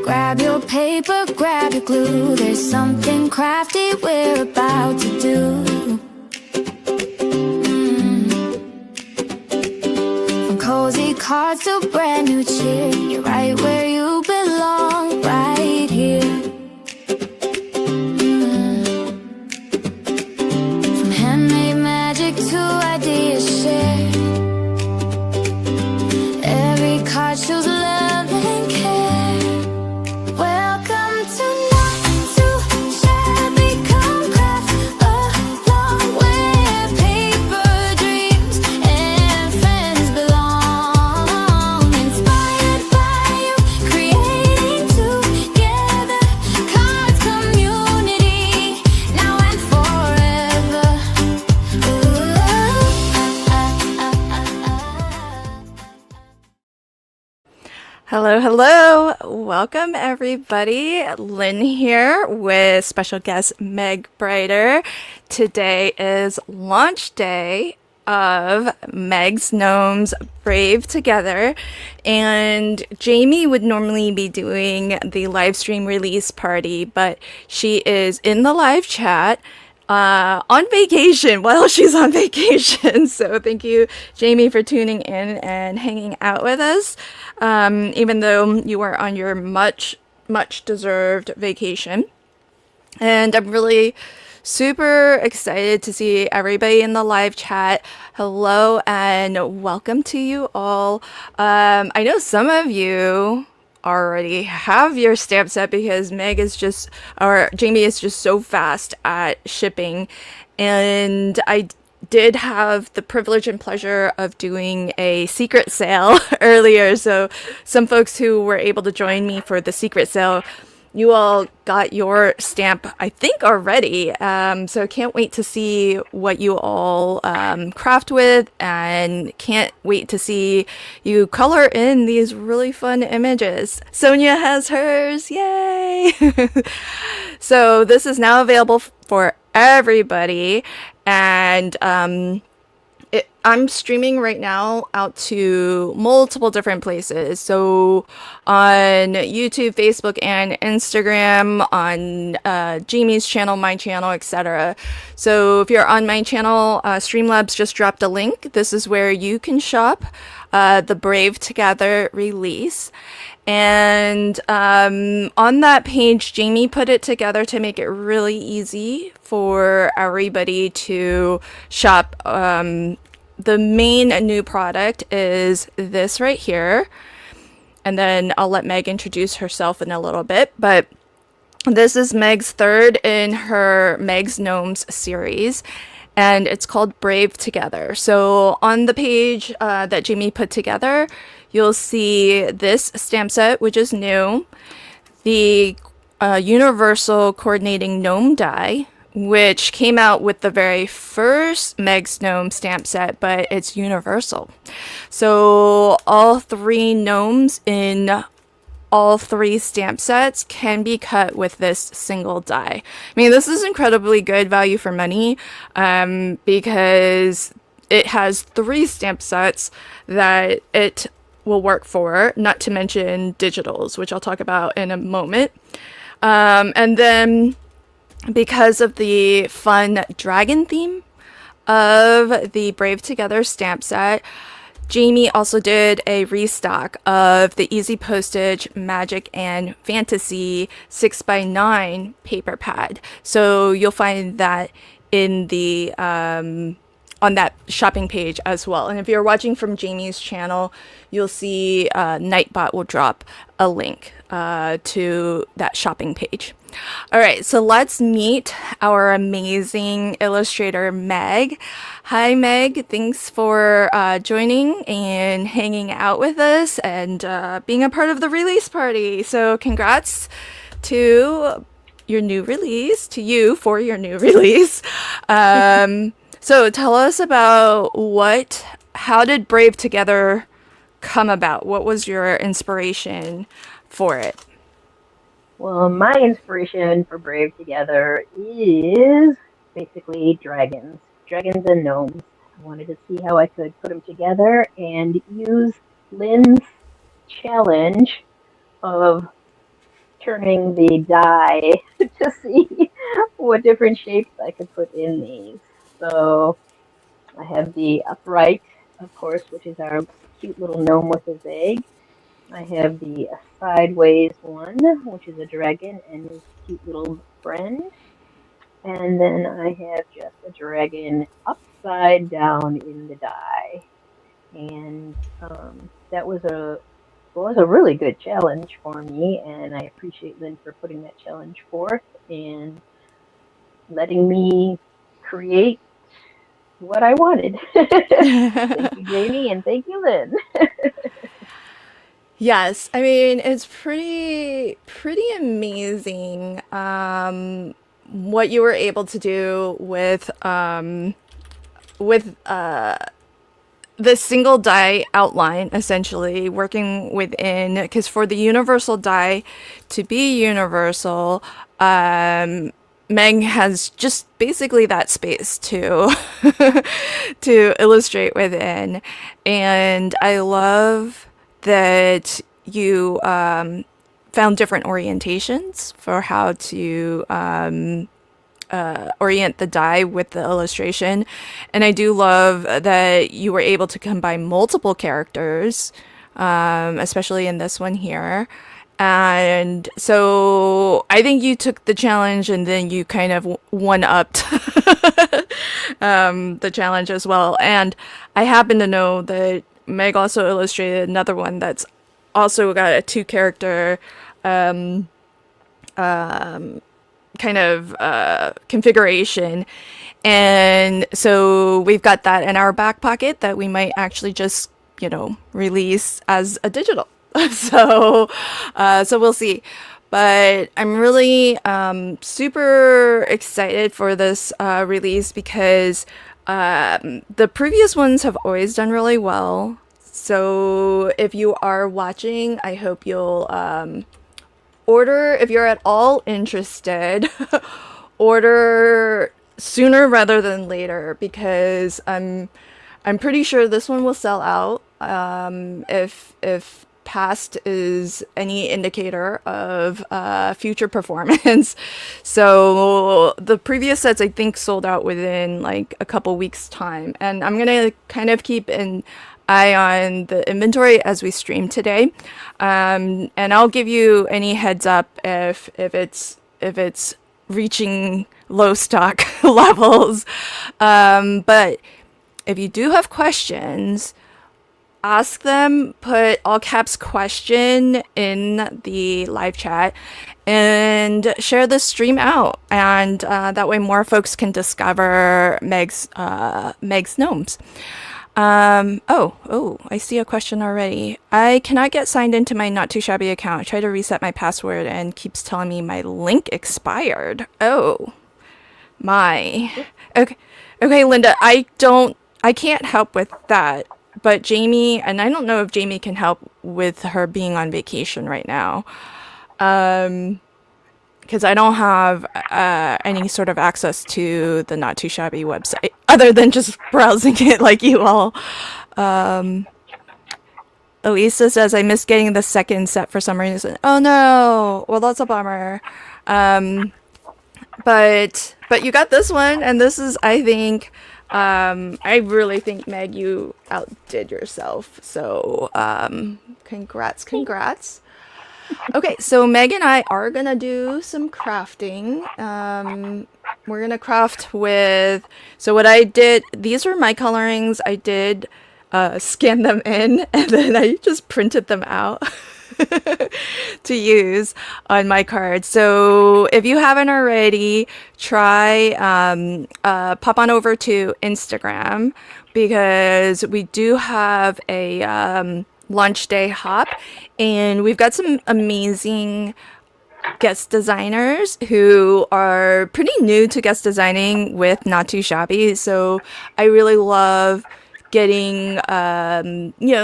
Grab your paper, grab your glue. There's something crafty we're about to do. From cozy cards to brand new cheer, you're right where you belong, right here. From handmade magic to ideas shared, every card shows love and care. Welcome to Not Too Shabby, come craft along where paper dreams and friends belong. Inspired by you, creating together, cards community, now and forever. Hello, hello. Welcome, everybody. Lynn here with special guest Meg Brighter. Today is launch day of Meg's Gnomes Brave Together, and Jamie would normally be doing the live stream release party, but she is in the live chat on vacation while she's on vacation. So thank you, Jamie, for tuning in and hanging out with us, even though you are on your much deserved vacation. And I'm really super excited to see everybody in the live chat. Hello and welcome to you all. I know some of you already have your stamp set because Jamie is just so fast at shipping, and I did have the privilege and pleasure of doing a secret sale earlier, so some folks who were able to join me for the secret sale, you all got your stamp, I think, already. So I can't wait to see what you all craft with, and can't wait to see you color in these really fun images. Sonia has hers, yay! So this is now available for everybody, and I'm streaming right now out to multiple different places. So on YouTube, Facebook, and Instagram, on Jamie's channel, my channel, etc. So if you're on my channel, Streamlabs just dropped a link. This is where you can shop the Brave Together release. And on that page, Jamie put it together to make it really easy for everybody to shop. The main new product is this right here. And then I'll let Meg introduce herself in a little bit. But this is Meg's third in her Meg's Gnomes series, and it's called Brave Together. So on the page that Jamie put together, you'll see this stamp set, which is new, the Universal Coordinating Gnome die, which came out with the very first Meg's Gnome stamp set, but it's universal. So all three gnomes in all three stamp sets can be cut with this single die. I mean, this is incredibly good value for money, because it has three stamp sets that it will work for, not to mention digitals, which I'll talk about in a moment. And then because of the fun dragon theme of the Brave Together stamp set, Jamie also did a restock of the Easy Postage Magic and Fantasy 6x9 paper pad. So you'll find that in the on that shopping page as well. And if you're watching from Jamie's channel, you'll see Nightbot will drop a link to that shopping page. All right, so let's meet our amazing illustrator, Meg. Hi, Meg. Thanks for joining and hanging out with us and being a part of the release party. So congrats to your new release, to you for your new release. So tell us about how did Brave Together come about? What was your inspiration for it? Well, my inspiration for Brave Together is basically dragons and gnomes. I wanted to see how I could put them together and use Lynn's challenge of turning the die to see what different shapes I could put in these. So I have the upright, of course, which is our cute little gnome with his egg. I have the sideways one, which is a dragon and his cute little friend. And then I have just a dragon upside down in the die. And that was a really good challenge for me, and I appreciate Lynn for putting that challenge forth and letting me create what I wanted. Thank you, Jamie, and thank you, Lynn. Yes, I mean it's pretty amazing what you were able to do with the single die outline, essentially working within, because for the universal die to be universal, Meg has just basically that space to to illustrate within. And I love that you found different orientations for how to orient the die with the illustration. And I do love that you were able to combine multiple characters, especially in this one here. And so I think you took the challenge and then you kind of one-upped the challenge as well. And I happen to know that Meg also illustrated another one that's also got a two-character kind of configuration. And so we've got that in our back pocket that we might actually just, release as a digital. So we'll see. But I'm really super excited for this release because the previous ones have always done really well. So if you are watching, I hope you'll order, if you're at all interested, order sooner rather than later, because I'm pretty sure this one will sell out. If past is any indicator of future performance. So the previous sets I think sold out within like a couple weeks time, and I'm gonna kind of keep an eye on the inventory as we stream today, and I'll give you any heads up if it's reaching low stock levels. But if you do have questions, ask them, put all caps question in the live chat, and share the stream out, and that way more folks can discover Meg's gnomes. I see a question already. I cannot get signed into my Not Too Shabby account. I tried to reset my password and keeps telling me my link expired. Oh my. Okay, Linda, I can't help with that. But Jamie, and I don't know if Jamie can help with her being on vacation right now. Because I don't have any sort of access to the Not Too Shabby website other than just browsing it like you all. Elisa says, I missed getting the second set for some reason. Oh no! Well, that's a bummer. But you got this one, and this is, I think, I really think, Meg, you outdid yourself. So, congrats. Okay, so Meg and I are gonna do some crafting. We're gonna craft with, so what I did, these are my colorings. I did scan them in, and then I just printed them out to use on my card. So if you haven't already, try pop on over to Instagram, because we do have a launch day hop, and we've got some amazing guest designers who are pretty new to guest designing with Not Too Shabby. So I really love getting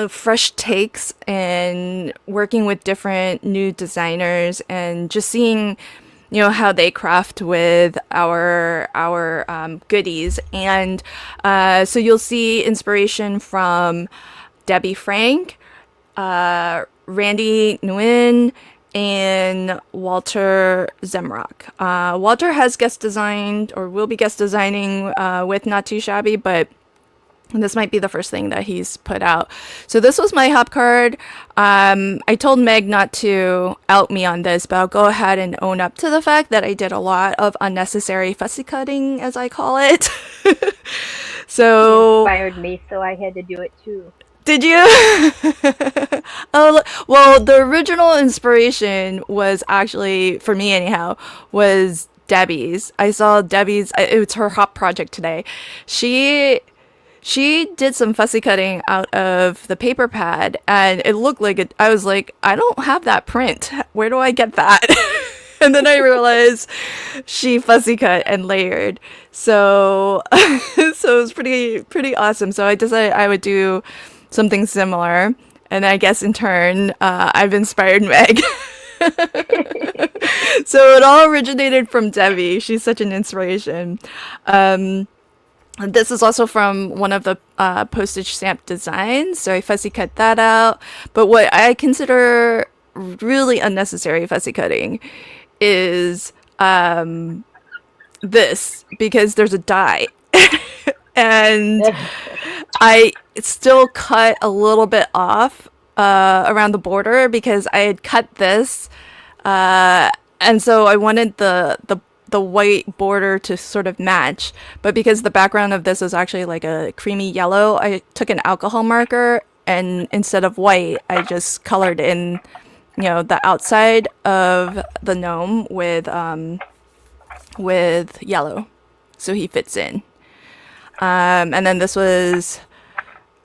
fresh takes and working with different new designers, and just seeing how they craft with our goodies. And so you'll see inspiration from Debbie Frank, Randy Nguyen, and Walter Zemrock. Walter has guest designed or will be guest designing with Not Too Shabby, but this might be the first thing that he's put out. So this was my hop card. I told Meg not to out me on this, but I'll go ahead and own up to the fact that I did a lot of unnecessary fussy cutting, as I call it. So You inspired me, so I had to do it too. did you? Oh, well, the original inspiration was actually, for me anyhow, was Debbie's. I saw Debbie's, it was her hop project today. She did some fussy cutting out of the paper pad, and it looked like it. I was like, I don't have that print. Where do I get that? And then I realized she fussy cut and layered. So, so it was pretty awesome. So I decided I would do something similar, and I guess in turn, I've inspired Meg. So it all originated from Debbie. She's such an inspiration. This is also from one of the postage stamp designs, so I fussy cut that out. But what I consider really unnecessary fussy cutting is this, because there's a die. And I still cut a little bit off around the border because I had cut this, and so I wanted the white border to sort of match, but because the background of this is actually like a creamy yellow, I took an alcohol marker, and instead of white, I just colored in, the outside of the gnome with yellow, so he fits in. And then this was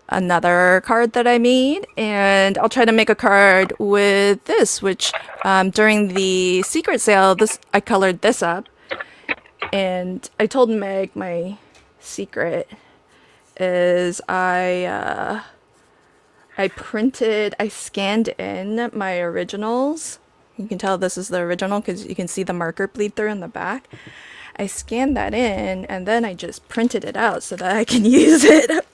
another card that I made, and I'll try to make a card with this, which during the secret sale, I colored this up. And I told Meg my secret is I scanned in my originals. You can tell this is the original because you can see the marker bleed through in the back. I scanned that in, and then I just printed it out so that I can use it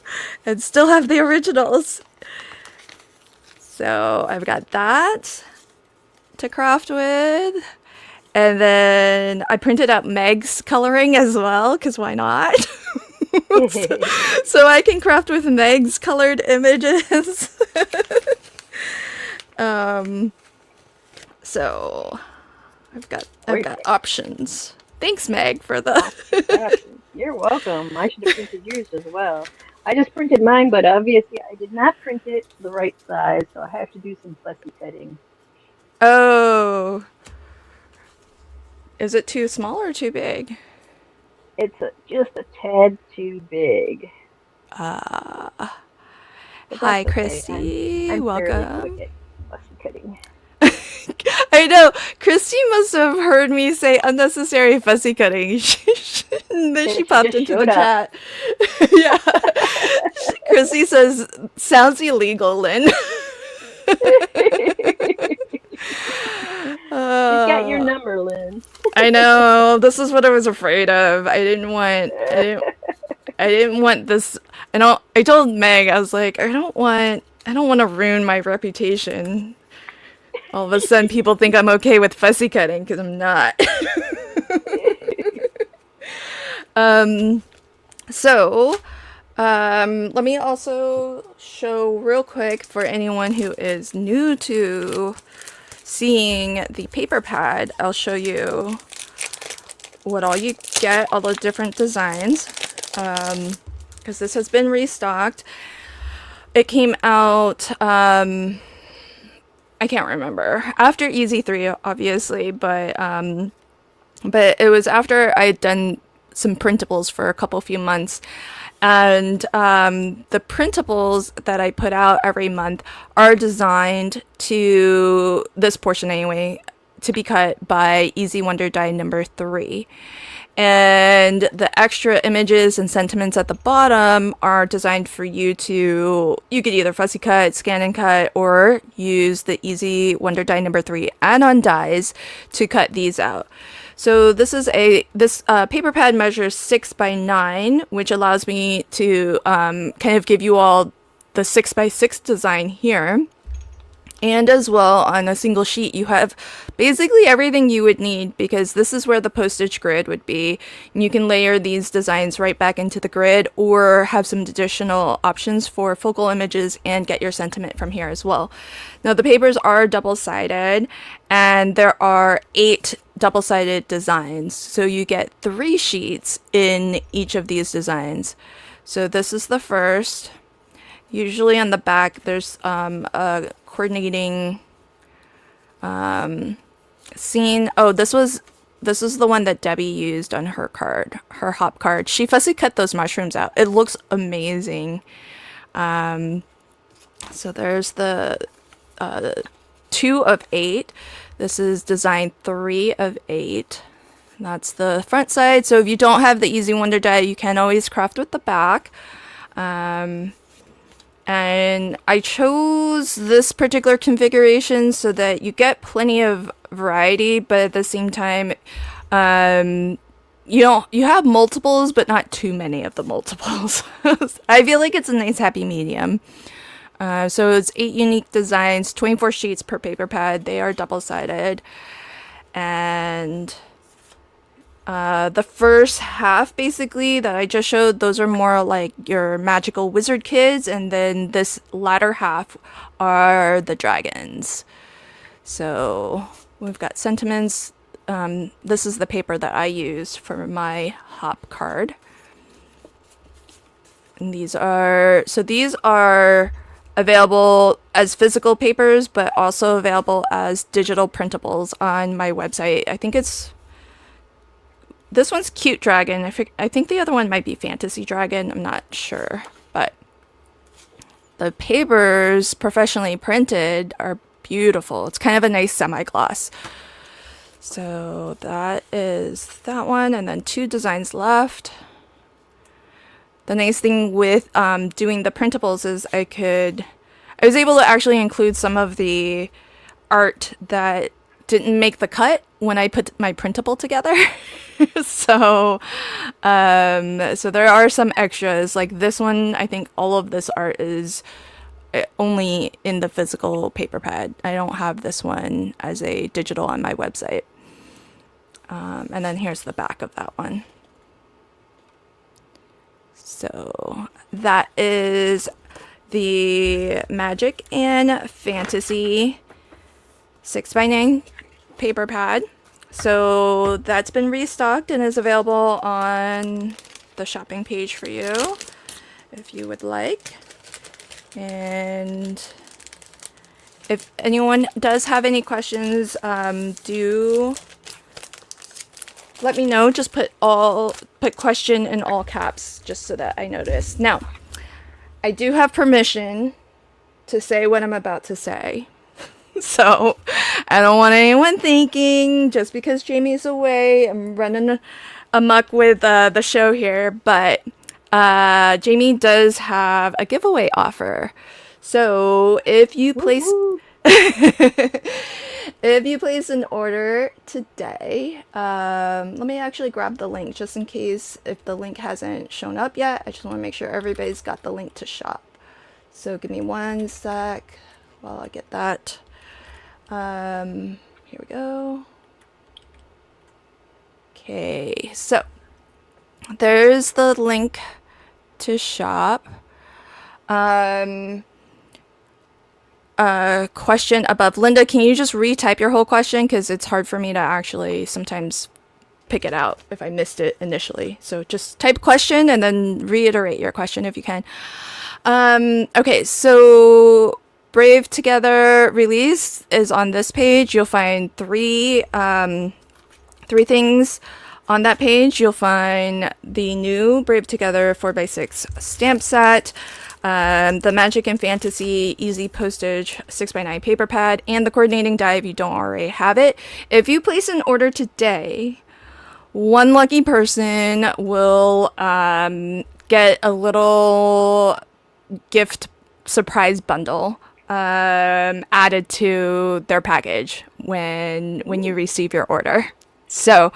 and still have the originals. So I've got that to craft with. And then I printed out Meg's coloring as well, because why not? So I can craft with Meg's colored images. So I've got options. Thanks, Meg, for the. You're welcome. I should have printed yours as well. I just printed mine, but obviously I did not print it the right size, so I have to do some fussy cutting. Oh. Is it too small or too big? It's just a tad too big. Hi, Okay. Christy. I'm Welcome. fairly quick at fussy cutting. I know. Christy must have heard me say unnecessary fussy cutting. Then she popped just into the showed up. chat. Yeah. Christy says, sounds illegal, Lynn. She's got your number, Lynn. I know. This is what I was afraid of. I didn't want this. I told Meg, I was like, I don't want to ruin my reputation. All of a sudden, people think I'm okay with fussy cutting because I'm not. So, let me also show real quick for anyone who is new to seeing the paper pad. I'll show you what all you get, all the different designs, because this has been restocked. It came out, I can't remember, after Easy 3, obviously, but it was after I had done some printables for a few months. And the printables that I put out every month are designed to, this portion anyway, to be cut by Easy Wonder Die number 3. And the extra images and sentiments at the bottom are designed for you could either fussy cut, scan and cut, or use the Easy Wonder Die number 3 add-on dies to cut these out. So this paper pad measures 6x9, which allows me to kind of give you all the 6x6 design here. And as well, on a single sheet, you have basically everything you would need, because this is where the postage grid would be. And you can layer these designs right back into the grid, or have some additional options for focal images and get your sentiment from here as well. Now, the papers are double-sided, and there are 8 double-sided designs. So you get 3 sheets in each of these designs. So this is the first. Usually on the back, there's a coordinating scene. Oh, this is the one that Debbie used on her card, her hop card. She fussy cut those mushrooms out. It looks amazing. So there's the 2 of 8. This is design 3 of 8. And that's the front side. So if you don't have the Easy Wonder die, you can always craft with the back. And I chose this particular configuration so that you get plenty of variety, but at the same time, you have multiples, but not too many of the multiples. I feel like it's a nice happy medium. So it's 8 unique designs, 24 sheets per paper pad. They are double-sided. And the first half, basically, that I just showed, those are more like your magical wizard kids, and then this latter half are the dragons. So we've got sentiments. This is the paper that I used for my hop card. And these are available as physical papers, but also available as digital printables on my website. I think this one's Cute Dragon. I think the other one might be Fantasy Dragon. I'm not sure. But the papers, professionally printed, are beautiful. It's kind of a nice semi-gloss. So that is that one. And then 2 designs left. The nice thing with doing the printables is I was able to actually include some of the art that didn't make the cut when I put my printable together. So there are some extras. Like this one, I think all of this art is only in the physical paper pad. I don't have this one as a digital on my website. And then here's the back of that one. So that is the Magic and Fantasy 6x9 paper pad. So that's been restocked and is available on the shopping page for you if you would like. And if anyone does have any questions, do let me know. Just put question in all caps just so that I notice. Now, I do have permission to say what I'm about to say. So I don't want anyone thinking just because Jamie's away, I'm running amok with the show here. But Jamie does have a giveaway offer. So if you place if you place an order today, let me actually grab the link just in case if the link hasn't shown up yet. I just want to make sure everybody's got the link to shop. So give me one sec while I get that. Here we go. Okay, so there's the link to shop. Question above. Linda, can you just retype your whole question? Because it's hard for me to actually sometimes pick it out if I missed it initially. So just type question and then reiterate your question if you can. Okay, so Brave Together release is on this page. You'll find three things on that page. You'll find the new Brave Together 4x6 stamp set, the Magic and Fantasy Easy Postage 6x9 paper pad, and the coordinating die if you don't already have it. If you place an order today, one lucky person will get a little gift surprise bundle added to their package when you receive your order. So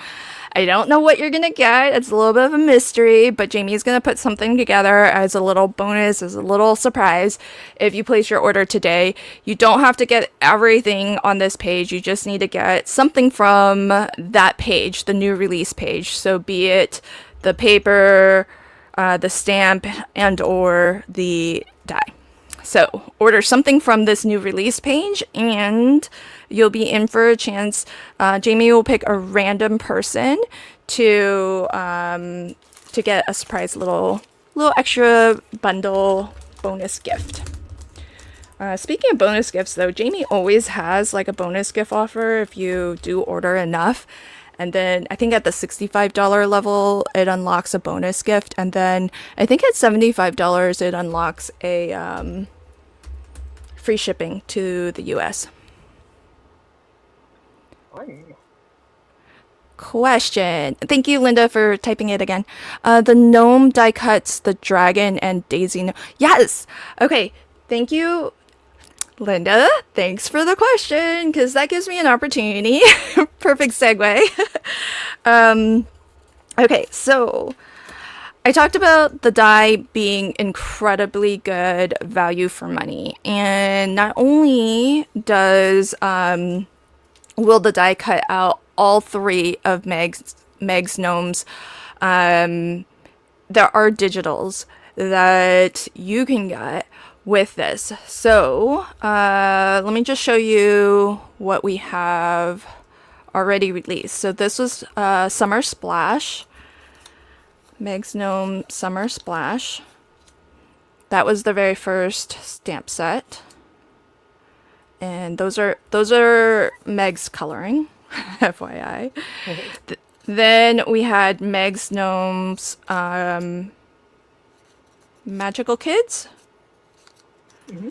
I don't know what you're gonna get. It's a little bit of a mystery, but Jamie's gonna put something together as a little bonus, as a little surprise. If you place your order today, you don't have to get everything on this page. You just need to get something from that page, the new release page. So be it the paper, the stamp, and or the die. So order something from this new release page and you'll be in for a chance. Jamie will pick a random person to get a surprise little extra bundle bonus gift. Speaking of bonus gifts though, Jamie always has like a bonus gift offer if you do order enough. And then I think at the $65 level, it unlocks a bonus gift. And then I think at $75, it unlocks a free shipping to the US. Question. Thank you, Linda, for typing it again. The gnome die cuts the dragon and Daisy. Yes! Okay, thank you, Linda. Thanks for the question, because that gives me an opportunity. Perfect segue. Okay, so I talked about the die being incredibly good value for money. And not only does will the die cut out all three of Meg's gnomes, there are digitals that you can get with this. So let me just show you what we have already released. So this was Summer Splash. Meg's Gnome Summer Splash. That was the very first stamp set. And those are Meg's coloring, FYI. Then we had Meg's Gnomes Magical Kids. Mm-hmm.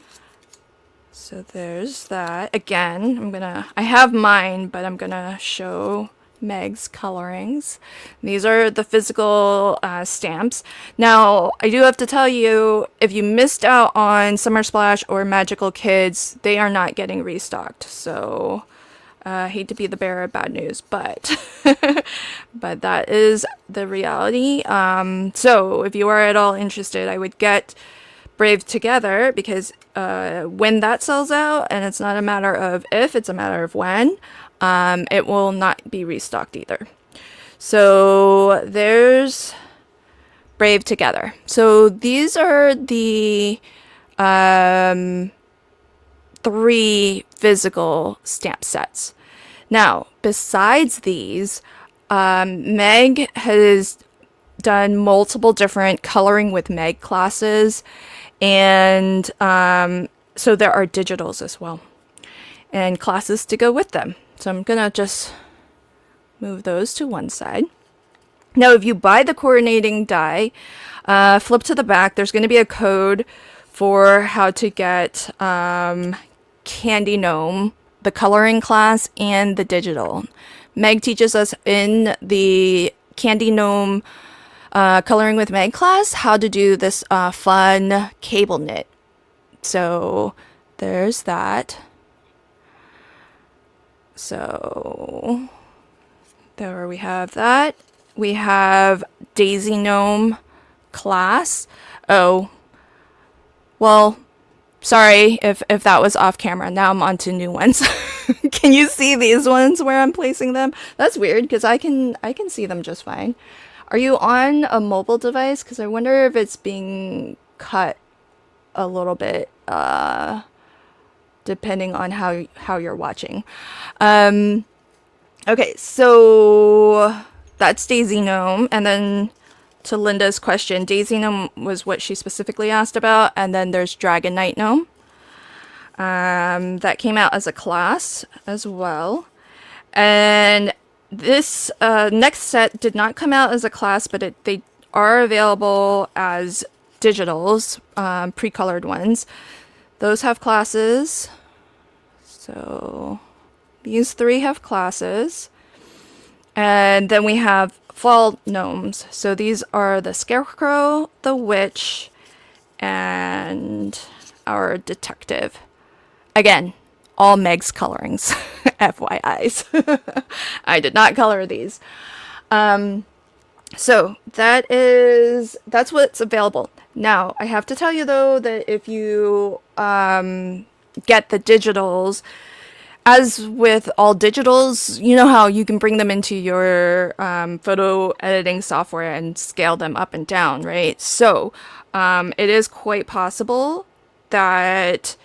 So there's that. Again, I have mine, but I'm gonna show Meg's colorings. These are the physical stamps. Now, I do have to tell you, if you missed out on Summer Splash or Magical Kids, they are not getting restocked. So, I hate to be the bearer of bad news, but but that is the reality. So, if you are at all interested, I would get Brave Together, because when that sells out, and it's not a matter of if, it's a matter of when, it will not be restocked either. So there's Brave Together. So these are the 3 physical stamp sets. Now, besides these, Meg has done multiple different Coloring with Meg classes, and so there are digitals as well, and classes to go with them. So I'm gonna just move those to one side. Now, if you buy the coordinating die, flip to the back, there's gonna be a code for how to get Candy Gnome, the coloring class, and the digital. Meg teaches us in the Candy Gnome Coloring with Meg class how to do this fun cable knit. So there's that. So there we have that. We have Daisy Gnome class. Oh, well, sorry if that was off camera. Now I'm on to new ones. Can you see these ones where I'm placing them? That's weird, because I can see them just fine. Are you on a mobile device? Because I wonder if it's being cut a little bit, depending on how you're watching. Okay, so that's Daisy Gnome. And then to Linda's question, Daisy Gnome was what she specifically asked about. And then there's Dragon Knight Gnome. That came out as a class as well. And this next set did not come out as a class, but they are available as digitals, pre-colored ones. Those have classes. So these 3 have classes. And then we have fall gnomes. So these are the Scarecrow, the Witch, and our Detective. Again, all Meg's colorings, FYIs. I did not color these. So that's what's available. Now, I have to tell you though that if you get the digitals, as with all digitals, you know how you can bring them into your photo editing software and scale them up and down, right? So it is quite possible that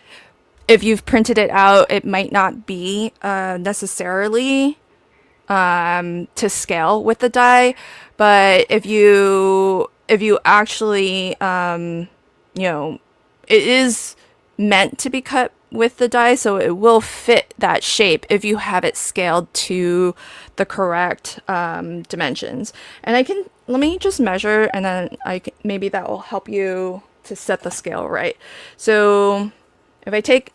if you've printed it out, it might not be necessarily to scale with the die, but if you actually you know, it is meant to be cut with the die, so it will fit that shape if you have it scaled to the correct dimensions. And let me just measure, and then maybe that will help you to set the scale right. So if I take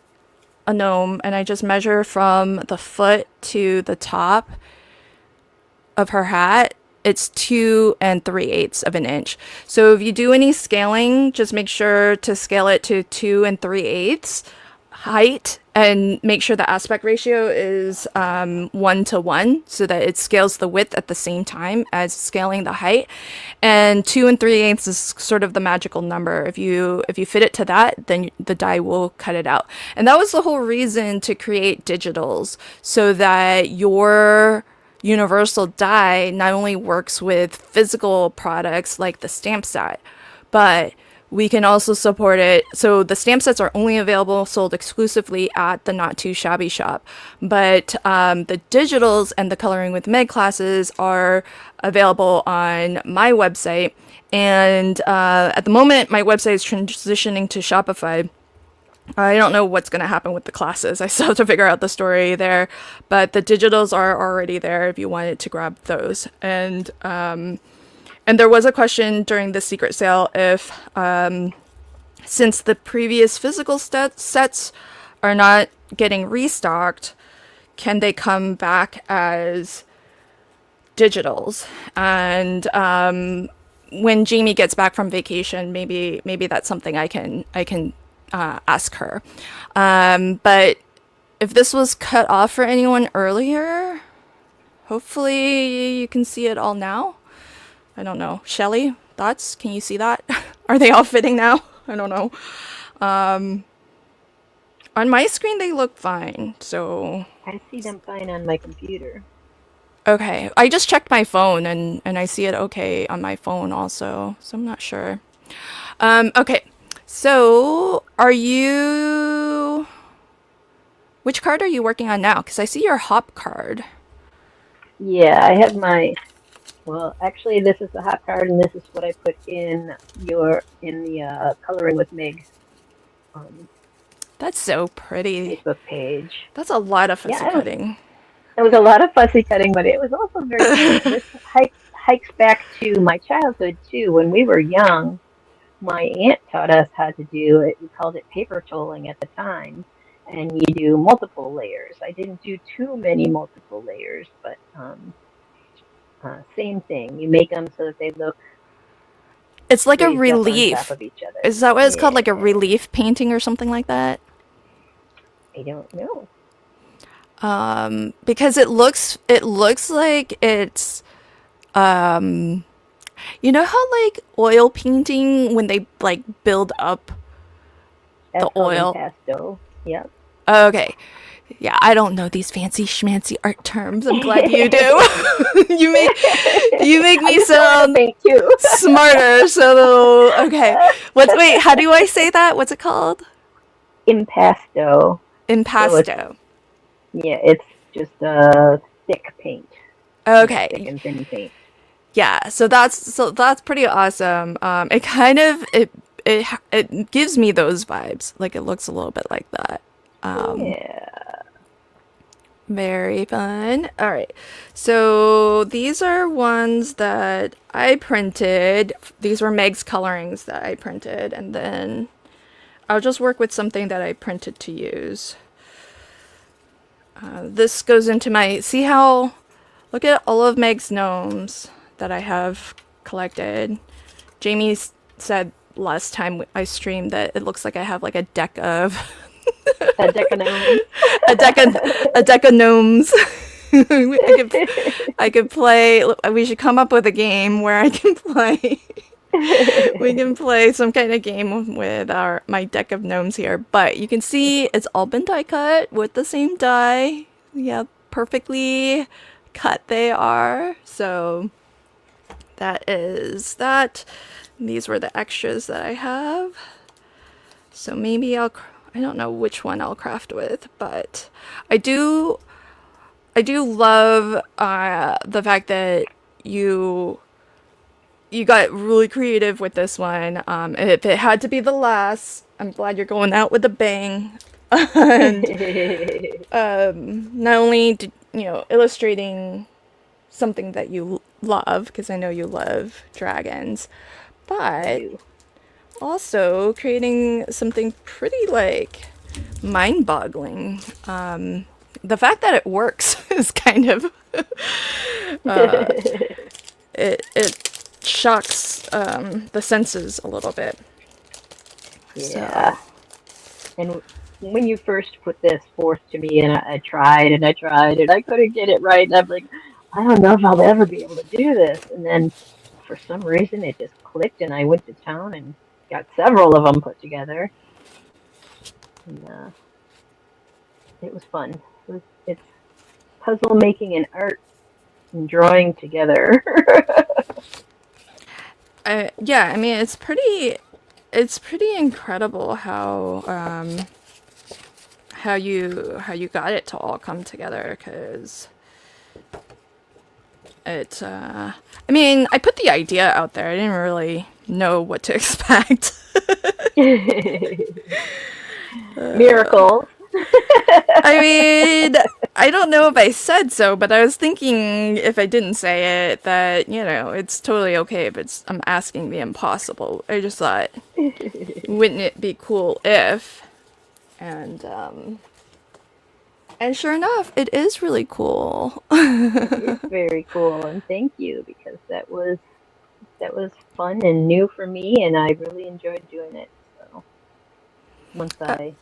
a gnome and I just measure from the foot to the top of her hat, it's 2 3/8 of an inch. So if you do any scaling, just make sure to scale it to 2 3/8 height, and make sure the aspect ratio is 1 to 1, so that it scales the width at the same time as scaling the height. And 2 3/8 is sort of the magical number. If you fit it to that, then the die will cut it out. And that was the whole reason to create digitals, so that your universal die not only works with physical products like the stamp set, but we can also support it. So the stamp sets are only available, sold exclusively at the Not Too Shabby shop. But the digitals and the Coloring with Meg classes are available on my website. And at the moment, my website is transitioning to Shopify. I don't know what's going to happen with the classes. I still have to figure out the story there. But the digitals are already there if you wanted to grab those. And there was a question during the secret sale if, since the previous physical sets are not getting restocked, can they come back as digitals? And when Jamie gets back from vacation, maybe that's something I can ask her. But if this was cut off for anyone earlier, hopefully you can see it all now. I don't know. Shelly, thoughts? Can you see that? Are they all fitting now? I don't know. On my screen, they look fine. So I see them fine on my computer. okay. I just checked my phone and I see it okay on my phone also. So I'm not sure. Okay. So which card are you working on now? Because I see your hop card. Yeah, I have well, actually, this is the hot card, and this is what I put in the Coloring with Meg That's so pretty. Facebook page. That's a lot of fussy cutting. It was a lot of fussy cutting, but it was also very fun. This hikes back to my childhood, too. When we were young, my aunt taught us how to do it. We called it paper tolling at the time. And you do multiple layers. I didn't do too many multiple layers, but same thing. You make them so that they look. It's like a raised up on relief. top of each other. Is that what it's called? Like a relief painting or something like that? I don't know. Because it looks like it's you know how like oil painting, when they like build up That's the oil. impasto. Yep. Okay. Yeah, I don't know these fancy schmancy art terms. I'm glad you do. you make me sound smarter. So okay. Wait, how do I say that? What's it called? Impasto. Impasto. So it's just a thick paint. Okay. Thick and thin paint. Yeah, so that's pretty awesome. It kind of it gives me those vibes. Like it looks a little bit like that. Yeah. Very fun. All right. So these are ones that I printed. These were Meg's colorings that I printed, and then I'll just work with something that I printed to use. This goes into my, see how, look at all of Meg's gnomes that I have collected. Jamie said last time I streamed that it looks like I have like a deck of A deck of gnomes. a deck of gnomes. I could play. We should come up with a game where I can play. We can play some kind of game with my deck of gnomes here. But you can see it's all been die cut with the same die. Yeah, perfectly cut they are. So that is that. These were the extras that I have. So maybe I don't know which one I'll craft with, but I do love the fact that you got really creative with this one. If it had to be the last, I'm glad you're going out with a bang. And not only illustrating something that you love, because I know you love dragons, but also creating something pretty like mind-boggling. The fact that it works is kind of it shocks the senses a little bit. Yeah. So. And when you first put this forth to me, and I tried and I tried and I couldn't get it right, and I'm like, I don't know if I'll ever be able to do this. And then for some reason it just clicked, and I went to town and got several of them put together. And it was fun. It's puzzle making and art and drawing together. Yeah, I mean it's pretty incredible how you got it to all come together, because I mean, I put the idea out there. I didn't really know what to expect. Miracle. I mean, I don't know if I said so, but I was thinking if I didn't say it that, it's totally okay if I'm asking the impossible. I just thought, wouldn't it be cool if? And sure enough, it is really cool. It is very cool, and thank you, because that was fun and new for me, and I really enjoyed doing it. So once I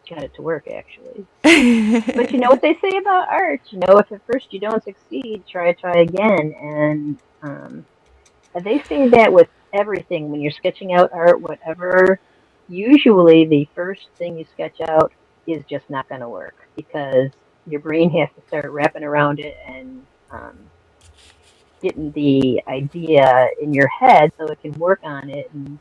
got it to work, actually. But you know what they say about art? If at first you don't succeed, try again. And they say that with everything when you're sketching out art, whatever. Usually, the first thing you sketch out is just not going to work, because your brain has to start wrapping around it and getting the idea in your head so it can work on it and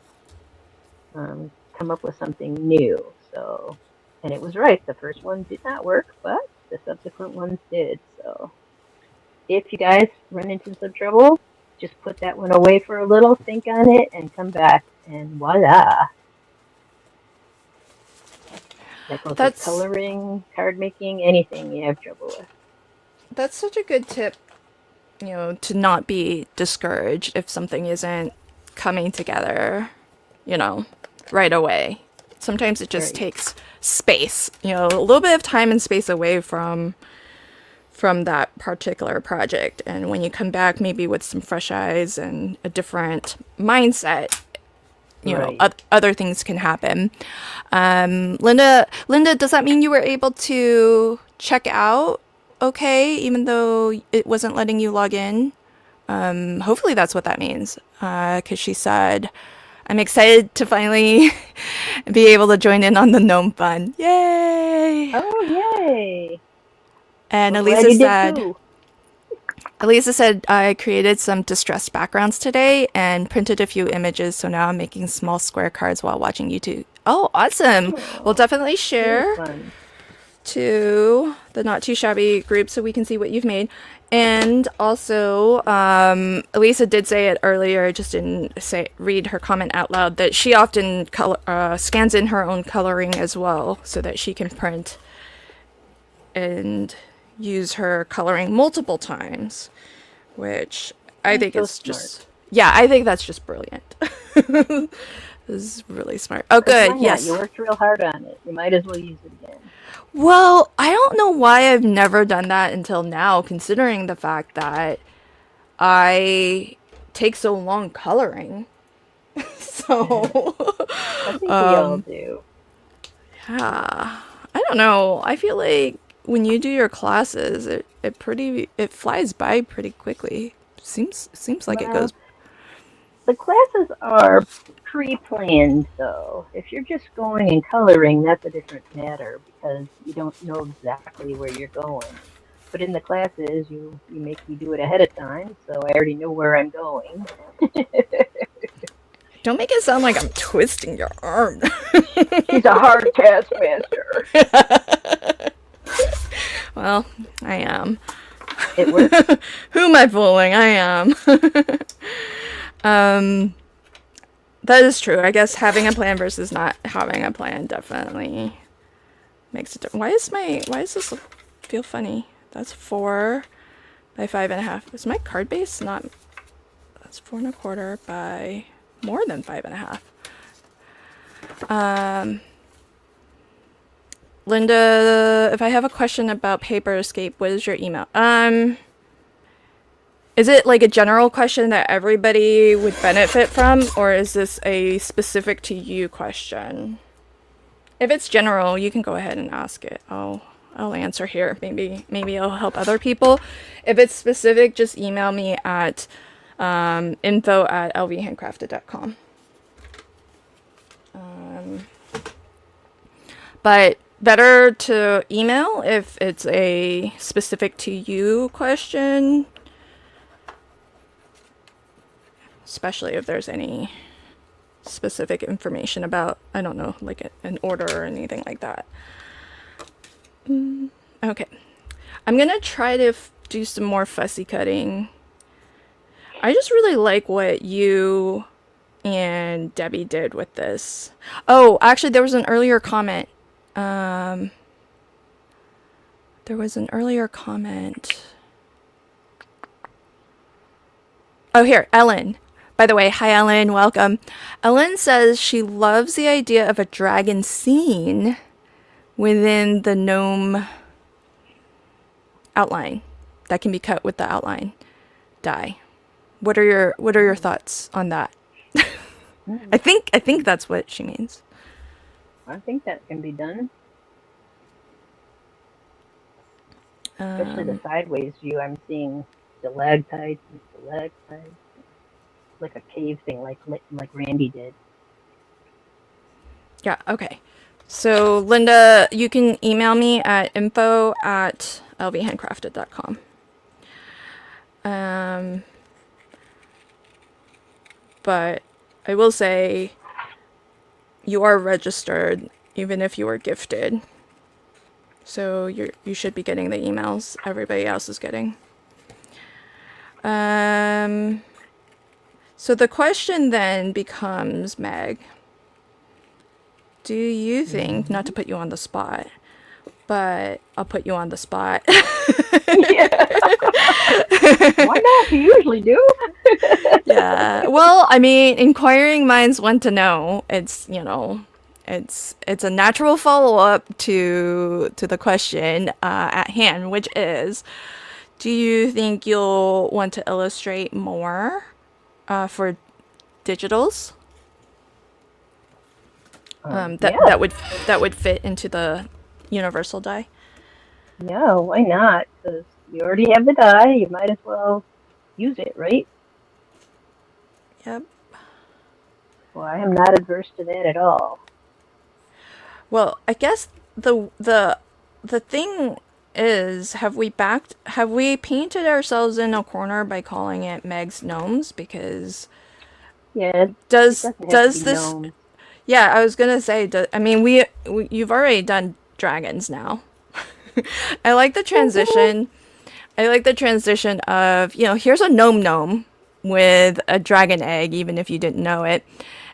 come up with something new. So, and it was right. The first one did not work, but the subsequent ones did. So if you guys run into some trouble, just put that one away for a little, think on it, and come back, and voila. That goes with coloring, card making, anything you have trouble with. That's such a good tip, to not be discouraged if something isn't coming together, right away. Sometimes it just takes space, a little bit of time and space away from that particular project. And when you come back, maybe with some fresh eyes and a different mindset, other things can happen. Linda, does that mean you were able to check out okay, even though it wasn't letting you log in? Hopefully that's what that means, because she said, I'm excited to finally be able to join in on the Gnome fun. Yay! Oh, yay! And Elisa said, I created some distressed backgrounds today and printed a few images, so now I'm making small square cards while watching YouTube. Oh, awesome! We'll definitely share to the Not Too Shabby group so we can see what you've made. And also, Elisa did say it earlier, just didn't read her comment out loud, that she often scans in her own coloring as well, so that she can print and use her coloring multiple times, which I think is just, I think that's just brilliant. This is really smart. Oh, good. Yes. You worked real hard on it. You might as well use it again. Well, I don't know why I've never done that until now, considering the fact that I take so long coloring. So, I think we all do. Yeah. I don't know. I feel like when you do your classes, it flies by pretty quickly. Seems like it Well, goes. the classes are pre-planned, though. If you're just going and coloring, that's a different matter because you don't know exactly where you're going. But in the classes, you make me do it ahead of time, so I already know where I'm going. Don't make it sound like I'm twisting your arm. She's a hard taskmaster. Well, I am. It works. Who am I fooling? I am. um, that is true. I guess having a plan versus not having a plan definitely makes a difference. Why does this feel funny? That's 4 by 5.5. Is my card base not? That's 4.25 by more than 5.5. Linda, if I have a question about Paper Escape, what is your email? Is it like a general question that everybody would benefit from, or is this a specific to you question? If it's general, you can go ahead and ask it. I'll answer here. Maybe it'll help other people. If it's specific, just email me at info@lvhandcrafted.com. But better to email if it's a specific to you question, especially if there's any specific information about, I don't know, like an order or anything like that. Okay. I'm gonna try to do some more fussy cutting. I just really like what you and Debbie did with this. Oh, actually, there was an earlier comment. There was an earlier comment. Oh, here, Ellen. By the way, hi, Ellen. Welcome. Ellen says she loves the idea of a dragon scene within the gnome outline that can be cut with the outline die. What are your thoughts on that? I think that's what she means. I think that can be done. Especially the sideways view, I'm seeing stalactites and stalactites, like a cave thing, like Randy did. Yeah, okay. So, Linda, you can email me at info@lvhandcrafted.com. But I will say you are registered even if you are gifted. So you should be getting the emails everybody else is getting. So the question then becomes, Meg, do you think, not to put you on the spot, but I'll put you on the spot. Yeah. Why not? You usually do. Yeah. Well, I mean, inquiring minds want to know. It's, it's a natural follow-up to the question at hand, which is, do you think you'll want to illustrate more for digitals? Yeah. That would fit into the universal die. Yeah, why not? Because you already have the die, you might as well use it, right? Yep. Well, I am not adverse to that at all. Well, I guess the thing is, have we painted ourselves in a corner by calling it Meg's Gnomes? Because Yeah, does it doesn't have does to be this? gnomes. Yeah, I was gonna say. I mean, you've already done dragons now. I like the transition. I like the transition of, here's a gnome with a dragon egg, even if you didn't know it.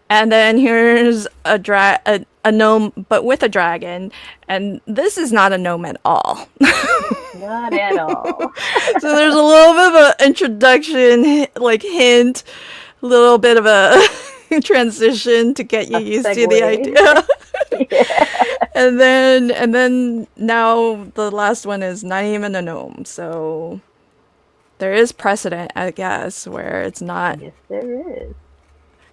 And then here's a gnome, but with a dragon. And this is not a gnome at all. Not at all. So there's a little bit of an introduction, like hint, a little bit of a transition to get you used to the idea. Yeah. And then now the last one is not even a gnome. So there is precedent, I guess, where it's not. Yes, there is.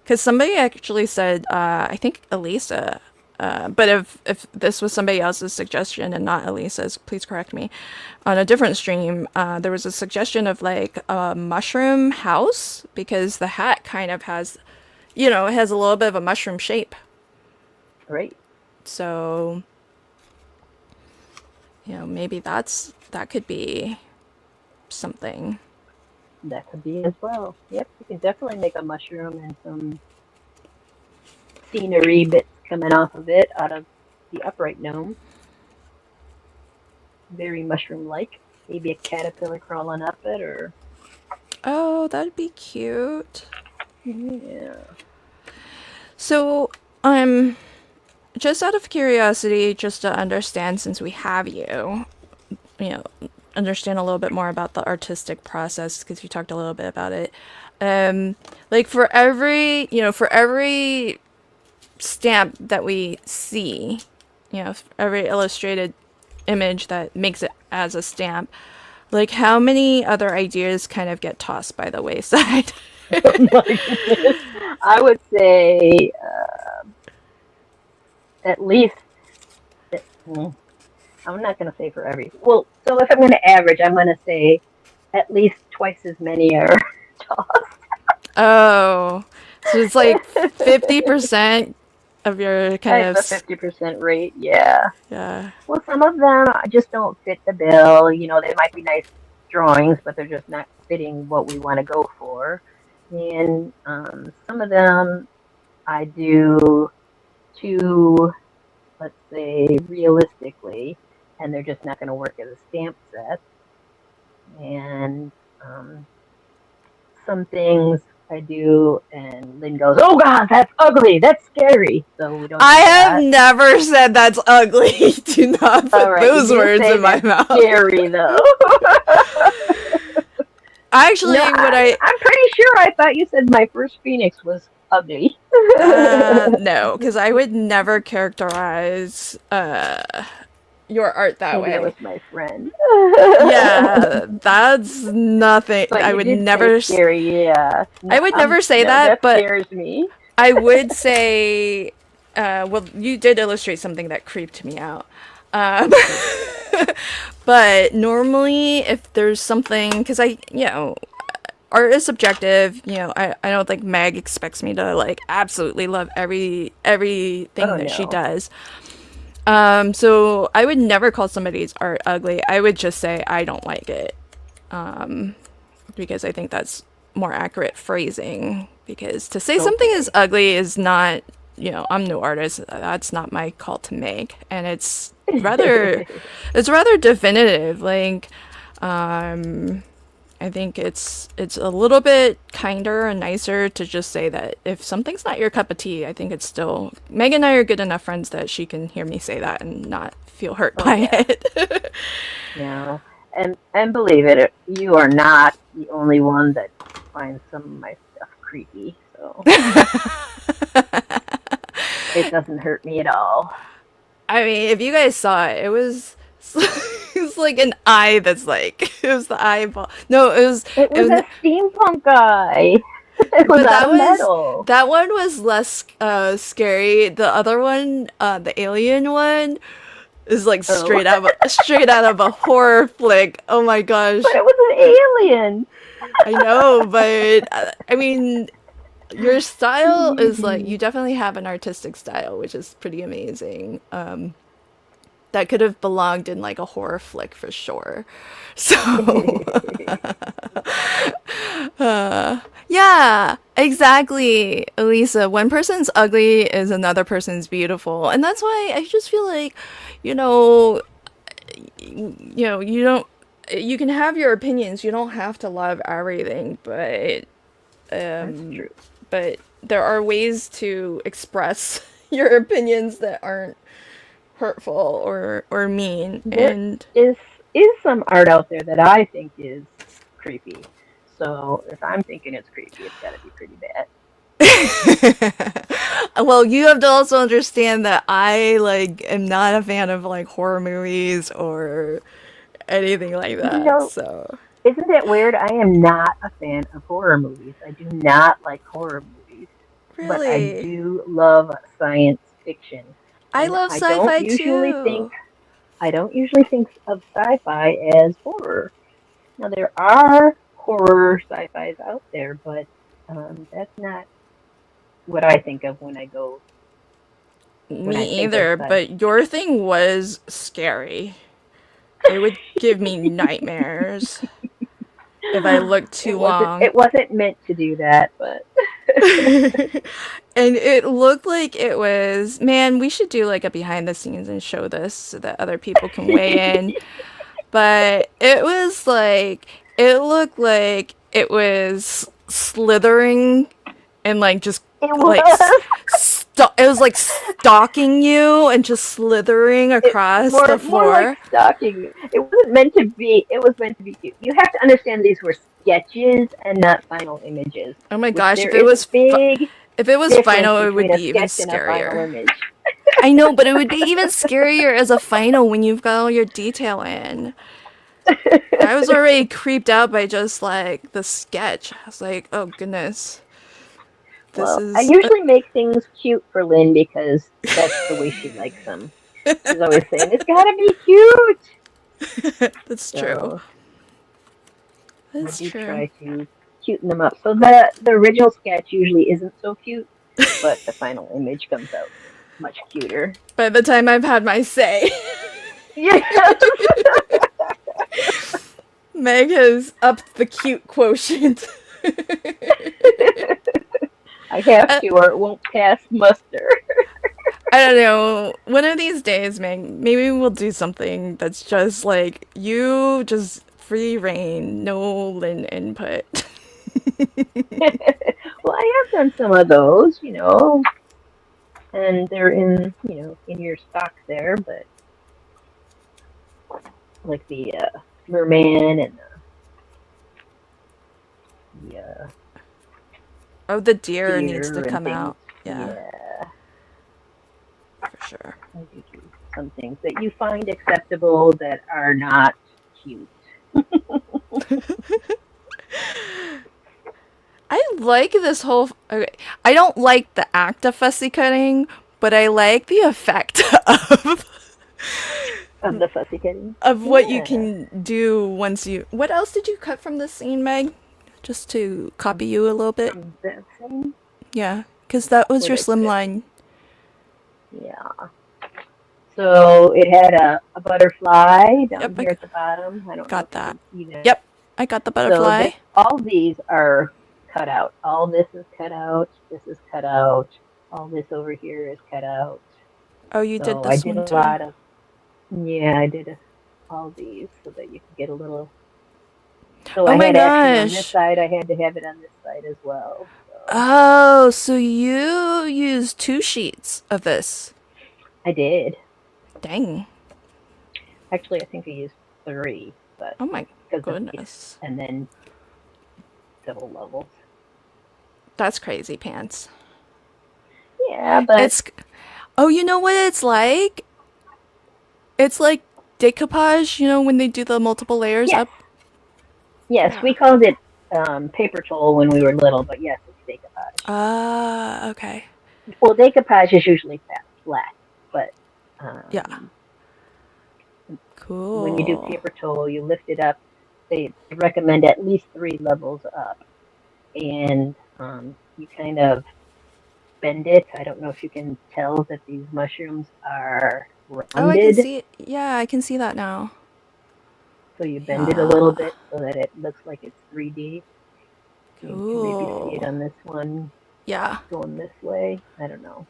Because somebody actually said, I think Elisa But if this was somebody else's suggestion and not Elisa's, please correct me. On a different stream, there was a suggestion of like a mushroom house because the hat kind of has, it has a little bit of a mushroom shape. Right. So, maybe that could be something. That could be as well. Yep, you can definitely make a mushroom and some scenery bits coming off of it out of the upright gnome. Very mushroom-like. Maybe a caterpillar crawling up it, or... Oh, that'd be cute. Yeah. So, just out of curiosity, just to understand, since we have you, understand a little bit more about the artistic process, because you talked a little bit about it. Like for every stamp that we see, every illustrated image that makes it as a stamp, like how many other ideas kind of get tossed by the wayside? Oh my goodness. I would say at least, I'm not going to say for every, well, so if I'm going to average, I'm going to say at least twice as many are tossed. Oh, so it's like 50% of your kind of... a 50% rate, yeah. Yeah. Well, some of them just don't fit the bill. They might be nice drawings, but they're just not fitting what we want to go for. And some of them I do too, let's say, realistically, and they're just not going to work as a stamp set. And some things I do, and Lynn goes, "Oh God, that's ugly. That's scary." So we don't. I have never said that's ugly. Do not put those words in my mouth. Scary though. Actually, I'm pretty sure I thought you said my first Phoenix was ugly. No, because I would never characterize your art that way. That was my friend. Yeah, that's nothing. But I would never say scary. Yeah, I would never say that, but scares me. I would say, well, you did illustrate something that creeped me out. But normally, if there's something, because art is subjective. I don't think Meg expects me to like absolutely love everything that she does. So I would never call somebody's art ugly. I would just say I don't like it, because I think that's more accurate phrasing. Because to say something is ugly is not, I'm no artist. That's not my call to make, and it's rather definitive. Like, I think it's a little bit kinder and nicer to just say that if something's not your cup of tea, I think it's still... Meg and I are good enough friends that she can hear me say that and not feel hurt by it. Yeah, and believe it, you are not the only one that finds some of my stuff creepy, so... It doesn't hurt me at all. I mean, if you guys saw it, it was like an eye that's like... It was the eyeball. No, it was a steampunk guy. It was out of metal. That one was less scary. The other one, the alien one, is like straight out of a horror flick. Oh my gosh! But it was an alien. I know, but I mean, your style is like, you definitely have an artistic style, which is pretty amazing. That could have belonged in like a horror flick for sure. So, yeah, exactly, Elisa. One person's ugly is another person's beautiful, and that's why I just feel like, you don't. You can have your opinions. You don't have to love everything, but that's true. But there are ways to express your opinions that aren't hurtful or mean. There is some art out there that I think is creepy. So if I'm thinking it's creepy, it's got to be pretty bad. Well, you have to also understand that I am not a fan of like horror movies or anything like that. So isn't it weird? I am not a fan of horror movies. I do not like horror movies. Really? But I do love science fiction. I And love sci-fi too. I don't usually think of sci-fi as horror. Now there are horror sci-fis out there, but that's not what I think of when I Me think of either, sci. but your thing was scary. It would give me nightmares if I looked too long. It wasn't meant to do that, but And it looked like it was, man, we should do like a behind the scenes and show this so that other people can weigh in. But it was like, it looked like it was slithering and like just it like was. it was like stalking you and just slithering across the More like floor. stalking. It wasn't meant to be. It was meant to be cute. You have to understand these were sketches and not final images, Oh my which gosh, there is a big if it was difference final, it would between a be even sketch and a final scarier. image. I know, but it would be even scarier as a final when you've got all your detail in. I was already creeped out by just like the sketch. I was like, oh goodness, this Well, I is usually make things cute for Lynn because that's the way she likes them. She's always saying it's gotta be cute. that's true. So I That's do true. try to cuten them up. So the original sketch usually isn't so cute, but the final image comes out much cuter. By the time I've had my say, Yeah. Meg has upped the cute quotient. I have uh, to, or it won't pass muster. I don't know. One of these days, Meg, maybe we'll do something that's just like you, just free reign, no Lin input. Well, I have done some of those, and they're in your stock there, but like the merman and the Oh, the deer needs to deer and come things. out. Yeah, Yeah, for sure. I do some things that you find acceptable that are not cute. I like this whole. Okay, I don't like the act of fussy cutting, but I like the effect of Of the fussy cutting. what you Yeah. can do once you. What else did you cut from this scene, Meg? Just to copy you a little bit. From that thing. Yeah, because that was What your did I cut? slimline. Yeah. So it had a butterfly Yep, down I here at the bottom. I don't know if got you that. can see that. Yep, I got the So butterfly. all these are cut out. All this is cut out. This is cut out. All this over here is cut out. Oh, you did So I this did one a too. lot of, yeah, I did all these so that you could get a little. So Oh I my had action on this gosh. side. I had to have it on this side as well. So Oh, so you used 2 sheets of this. I did. Dang. Actually, I think I used three, but Oh my because of goodness. and then double levels. That's crazy pants. Yeah, but It's Oh, you know what it's like? It's like decoupage, when they do the multiple layers yes, up. yes, Yeah. we called it paper towel when we were little, but yes, it's decoupage. Ah, okay. Well, decoupage is usually flat, but Yeah. um, when you do Cool. paper towel, you lift it up. They recommend at least three levels up, and you kind of bend it. I don't know if you can tell that these mushrooms are Oh, I can rounded, see. Yeah, I can see that now. so you bend it a little Yeah. bit so that it looks like it's 3D. You can maybe see it Cool. on this one Yeah. going this way. I don't know,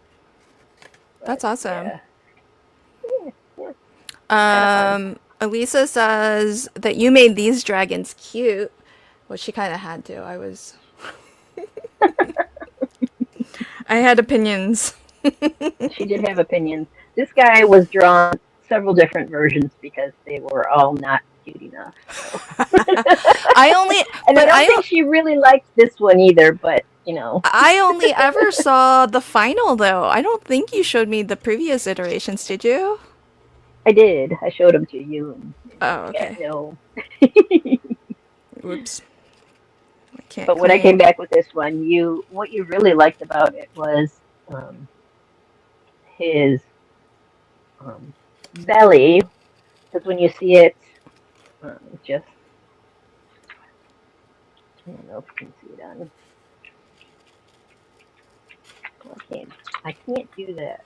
but That's awesome. yeah, yeah, kind of fun. Elisa says that you made these dragons cute. Well, she kind of had to. I had opinions. She did have opinions. This guy was drawn several different versions because they were all not cute enough. So. I only, And I but don't think she really liked this one either, but I only ever saw the final though. I don't think you showed me the previous iterations, did you? I did. I showed them to you, and Oh, you got okay. no. Whoops. I can't But when I came claim. back with this one, what you really liked about it was his belly, because when you see it, just I don't know if you can see it on. Well, I can't do that.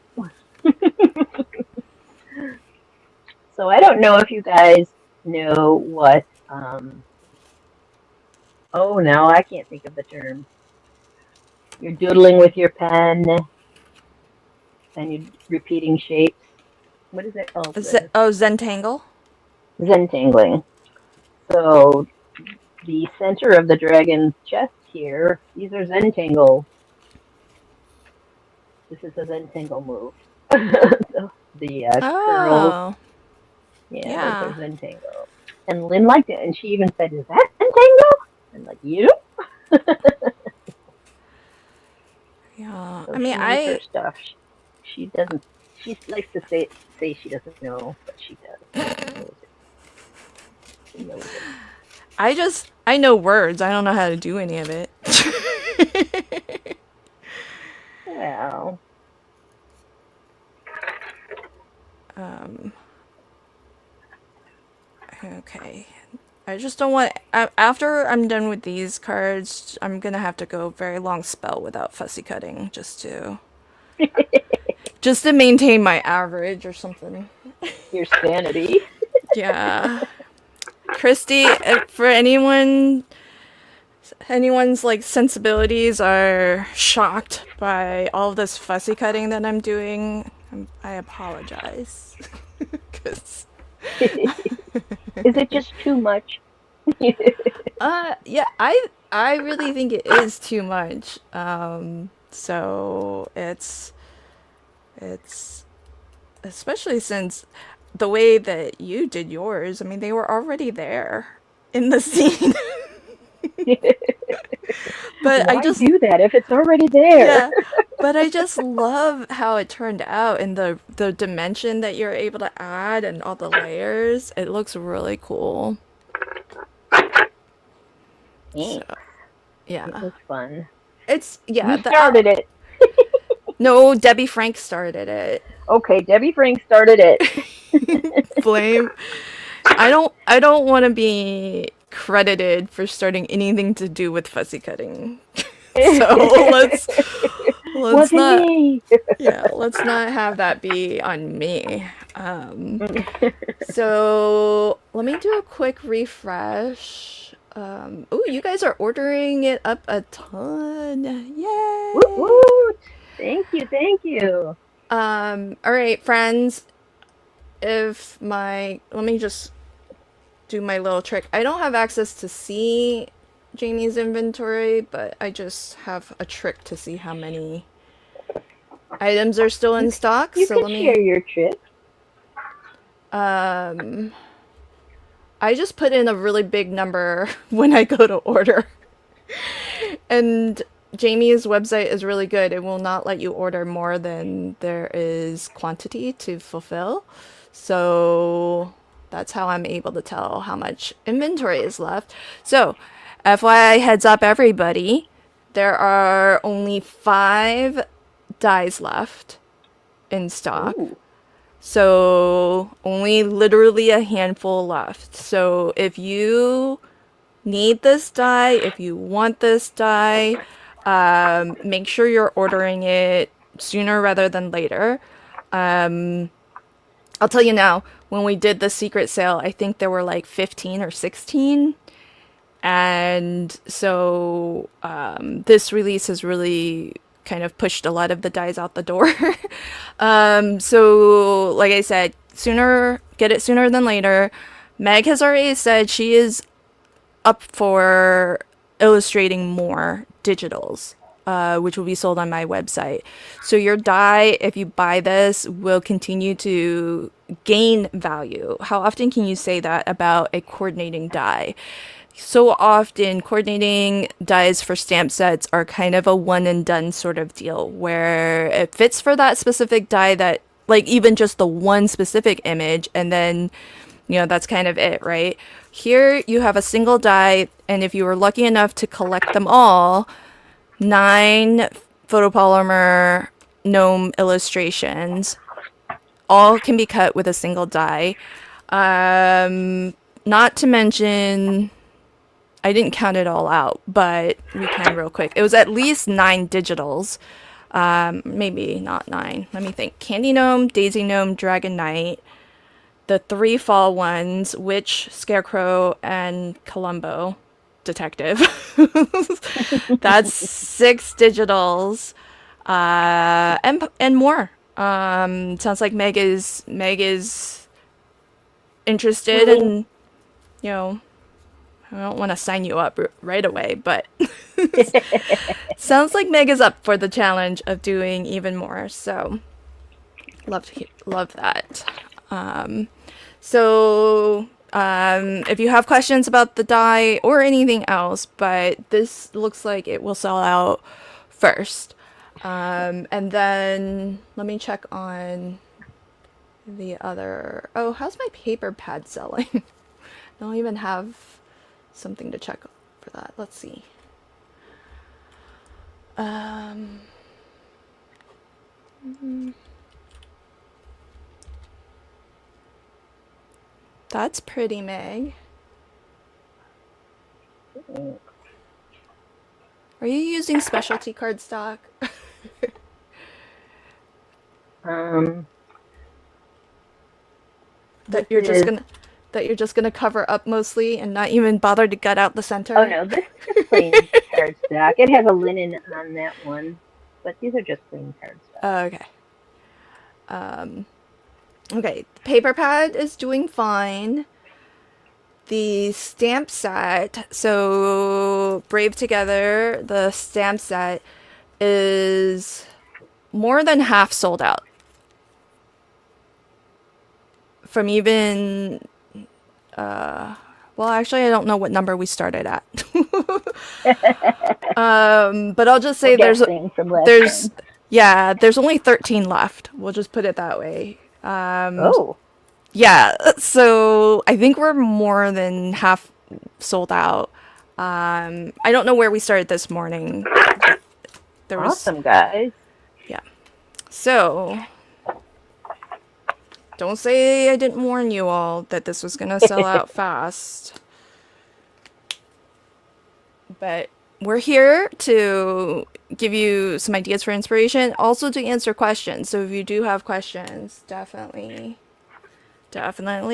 So I don't know if you guys know what. Oh no, I can't think of the term. You're doodling with your pen and you're repeating shapes. What is it called? Zentangle? Zentangling. So the center of the dragon's chest here, these are Zentangle. This is a Zentangle move. So the curls, Oh, yeah, those are yeah. Zentangle. And Lynn liked it, and she even said, "Is that Zentangle?" I'm like, "Yep." Yeah. So I mean, she knows her I stuff. She doesn't. She likes to say she doesn't know, but she does. She knows it. She knows it. I know words. I don't know how to do any of it. Well, Okay. I just don't want. After I'm done with these cards, I'm gonna have to go a very long spell without fussy cutting just to maintain my average or something. your sanity. Yeah. Christy, for anyone's like sensibilities are shocked by all this fussy cutting that I'm doing, I apologize. 'Cause, Is it just too much? yeah, I really think it is too much. So it's especially since the way that you did yours. I mean, they were already there in the scene. But I Why just do that if it's already there? yeah, but I just love how it turned out and the dimension that you're able to add and all the layers. It looks really cool. So, Thanks. It yeah. was fun. It's yeah, You the started it. no, Debbie Frank started it. Okay, Debbie Frank started it. Blame. I don't want to be credited for starting anything to do with fuzzy cutting. So let's Wasn't not me. yeah, let's not have that be on me. So let me do a quick refresh. Oh, you guys are ordering it up a ton. Woot Yay! woot. Thank you, thank you. All right, friends. Let me just do my little trick. I don't have access to see Jamie's inventory, but I just have a trick to see how many items are still in stock. You So can let share me your trip. I just put in a really big number when I go to order. And Jamie's website is really good. It will not let you order more than there is quantity to fulfill. So that's how I'm able to tell how much inventory is left. So, FYI, heads up, everybody. There are only 5 dies left in stock. Ooh. So, only literally a handful left. So, if you need this die, if you want this die, make sure you're ordering it sooner rather than later. I'll tell you now, when we did the secret sale, I think there were like 15 or 16. And so this release has really kind of pushed a lot of the dies out the door. So, like I said, get it sooner than later. Meg has already said she is up for illustrating more digitals, which will be sold on my website. So your die, if you buy this, will continue to gain value. How often can you say that about a coordinating die? So often, coordinating dies for stamp sets are kind of a one and done sort of deal, where it fits for that specific die that, like, even just the one specific image, and then that's kind of it, right? Here you have a single die, and if you were lucky enough to collect them all, 9 photopolymer gnome illustrations, all can be cut with a single die. Not to mention, I didn't count it all out, but we can real quick. It was at least 9 digitals. Maybe not 9. Let me think. Candy Gnome, Daisy Gnome, Dragon Knight, the 3 fall ones, Witch, Scarecrow, and Columbo Detective. That's 6 digitals. And more. Sounds like Meg is interested in, you know, I don't want to sign you up right away, but sounds like Meg is up for the challenge of doing even more. So love that. If you have questions about the die or anything else, but this looks like it will sell out first. And then let me check on the other. Oh, how's my paper pad selling? I don't even have something to check for that. Let's see. That's pretty, Meg. Are you using specialty cardstock? that you're just gonna cover up mostly and not even bother to gut out the center? Oh no, this is plain cardstock. It has a linen on that one, but these are just plain cardstock. Okay. Okay, the paper pad is doing fine. The stamp set, so Brave Together, the stamp set is more than half sold out. From even, well, actually, I don't know what number we started at. But I'll just say there's only 13 left. We'll just put it that way. Yeah, so I think we're more than half sold out. I don't know where we started this morning. Awesome, guys. Yeah. So, don't say I didn't warn you all that this was going to sell out fast. But we're here to give you some ideas for inspiration, also to answer questions. So if you do have questions, definitely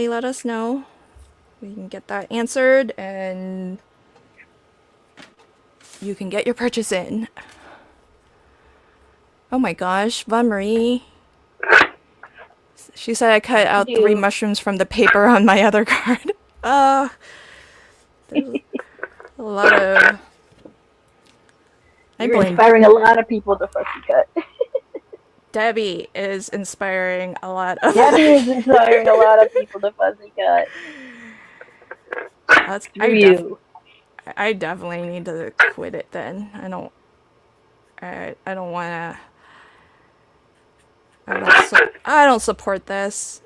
let us know. We can get that answered and you can get your purchase in. Oh my gosh, Von Marie. She said I cut out 3 mushrooms from the paper on my other card. There's a lot of... You're inspiring a lot of people to fussy cut. Debbie is inspiring a lot of people to fussy cut. I definitely need to quit it then. I don't want to. I don't support this.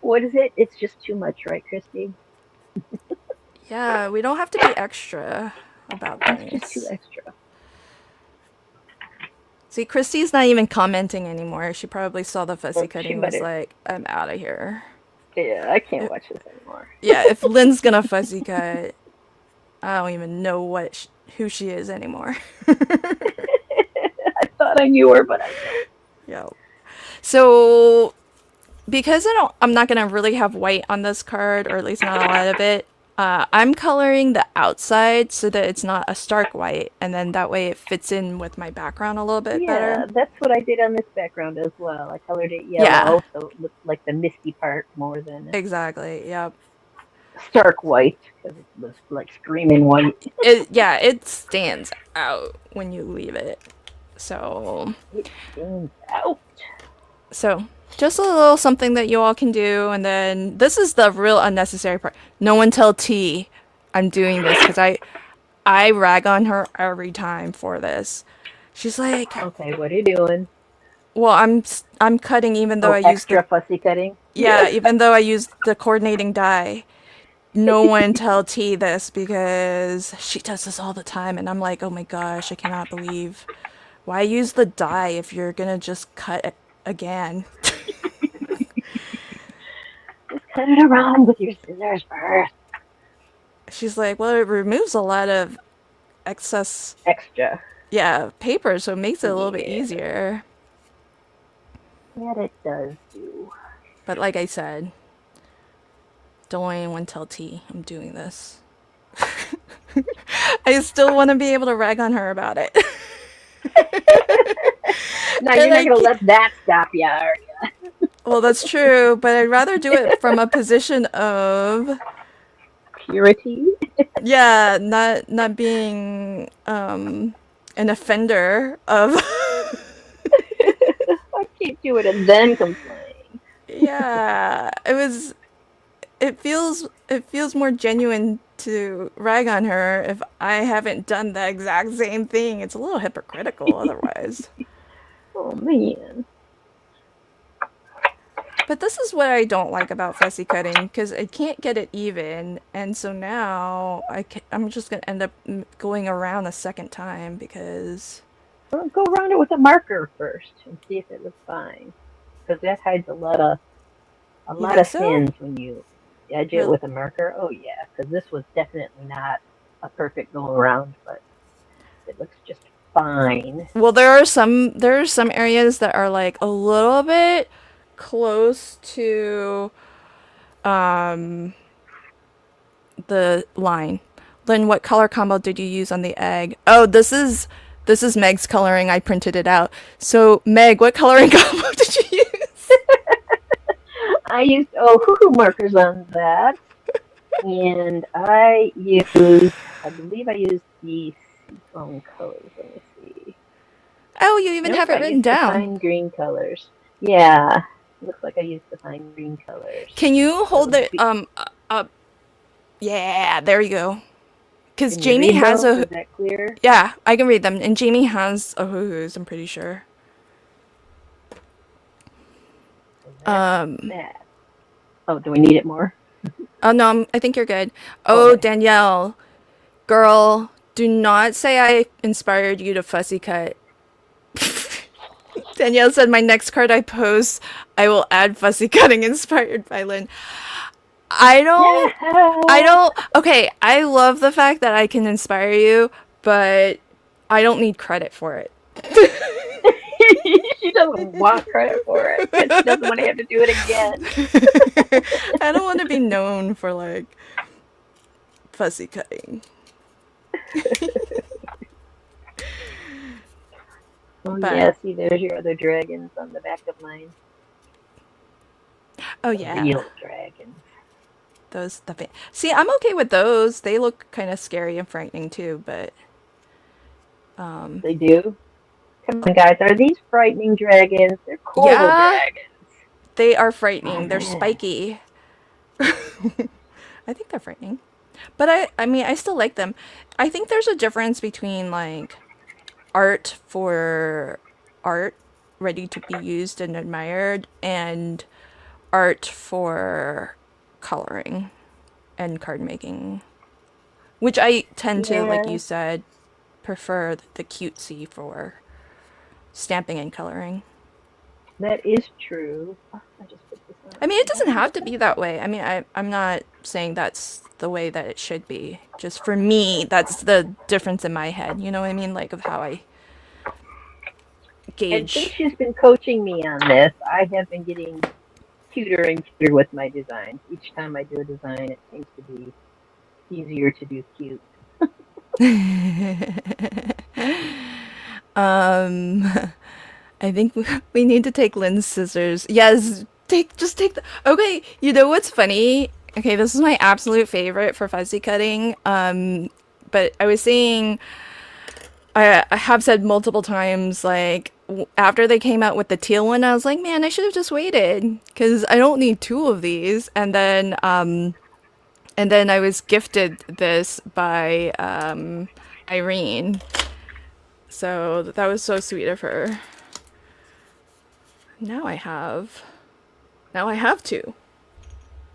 What is it? It's just too much, right, Christy? Yeah, we don't have to be extra about things. It's just too extra. See, Christy's not even commenting anymore. She probably saw the fussy cutting and was like, I'm out of here. Yeah, I can't watch this anymore. Yeah, if Lynn's gonna fussy cut, I don't even know who she is anymore. I thought I knew her, but I don't. Yeah. So, because I'm not gonna really have white on this card, or at least not a lot of it. I'm coloring the outside so that it's not a stark white, and then that way it fits in with my background a little bit better. Yeah, that's what I did on this background as well. I colored it yellow, so it looked like the misty part more than exactly. Yep. Stark white, because it was like screaming white. It stands out when you leave it. So. It stands out. So. Just a little something that you all can do, and then this is the real unnecessary part. No one tell T I'm doing this, because I rag on her every time for this. She's like, okay, what are you doing? Well, I'm cutting even though I use extra fussy cutting. Yeah, even though I use the coordinating die. No one tell T this, because she does this all the time, and I'm like, oh my gosh, I cannot believe why use the die if you're gonna just cut it again? Just cut it around with your scissors first. She's like, well, it removes a lot of excess, Extra. yeah, paper, so it makes it a little bit Yeah. easier. That it does do. But like I said, don't let anyone tell T I'm doing this. I still want to be able to rag on her about it. No, And you're not I going to ke- let that stop you, are you? well, that's true, but I'd rather do it from a position of, Purity. yeah, not being an offender of. I can't do it and then complain. Yeah, it feels more genuine to rag on her if I haven't done the exact same thing. It's a little hypocritical otherwise. Oh, man. But this is what I don't like about fussy cutting, because I can't get it even, and so now I'm just gonna end up going around a second time because Well, go around it with a marker first and see if it looks fine. Because that hides a you lot think of so? sins when you edge it Real with a marker. Oh yeah, because this was definitely not a perfect go around, but it looks just fine. well, there are some areas that are like a little bit close to um the line. Lynn, what color combo did you use on the egg? Oh, this is Meg's coloring. I printed it out. So, Meg, what coloring combo did you use? I used hoo markers on that, and I believe I used the seafoam colors. Let me see. Oh, you even Nope, have I it written used the down. fine green colors. Yeah, looks like I used the fine green colors. Can you hold So the up? Yeah, there you go. Cuz can you Jamie read has those? a Is that clear? yeah, I can read them, and Jamie has a hoo-hoos, I'm pretty sure. So that's Um that. Oh, do we need it more? oh no, I think you're good. Oh, Okay. Danielle, girl, do not say I inspired you to fussy cut. Danielle said, my next card I post, I will add fussy cutting inspired by Lynn. I don't, I Yeah. don't, okay, I love the fact that I can inspire you, but I don't need credit for it. She doesn't want credit for it because she doesn't want to have to do it again. I don't want to be known for like fussy cutting. Oh But, yeah, see, there's your other dragons on the back of mine. oh The yeah, real dragons. see, I'm okay with those. They look kind of scary and frightening too, but, um, They do. Come on, guys. Are these frightening dragons? They're coral yeah, dragons. they are Oh frightening. They're man. spiky. I think they're frightening. But I mean, I still like them. I think there's a difference between like art for art ready to be used and admired and art for coloring and card making, which I tend to, like you Yeah, said, prefer the cutesy for stamping and coloring. that is true. Oh, I just put this on I mean, it upside doesn't down. have to be that way. I mean, I'm not saying that's the way that it should be. Just for me, that's the difference in my head. You know what I mean? Like of how I And since gauge. she's been coaching me on this, I have been getting cuter and cuter with my designs. Each time I do a design, it seems to be easier to do cute. um, I think we need to take Lynn's scissors. Yes, just take the. Okay, you know what's funny? Okay, this is my absolute favorite for fuzzy cutting. But I was saying I have said multiple times, like, after they came out with the teal one, I was like, man, I should have just waited because I don't need two of these. And then I was gifted this by Irene, so that was so sweet of her. Now I have, now I have two.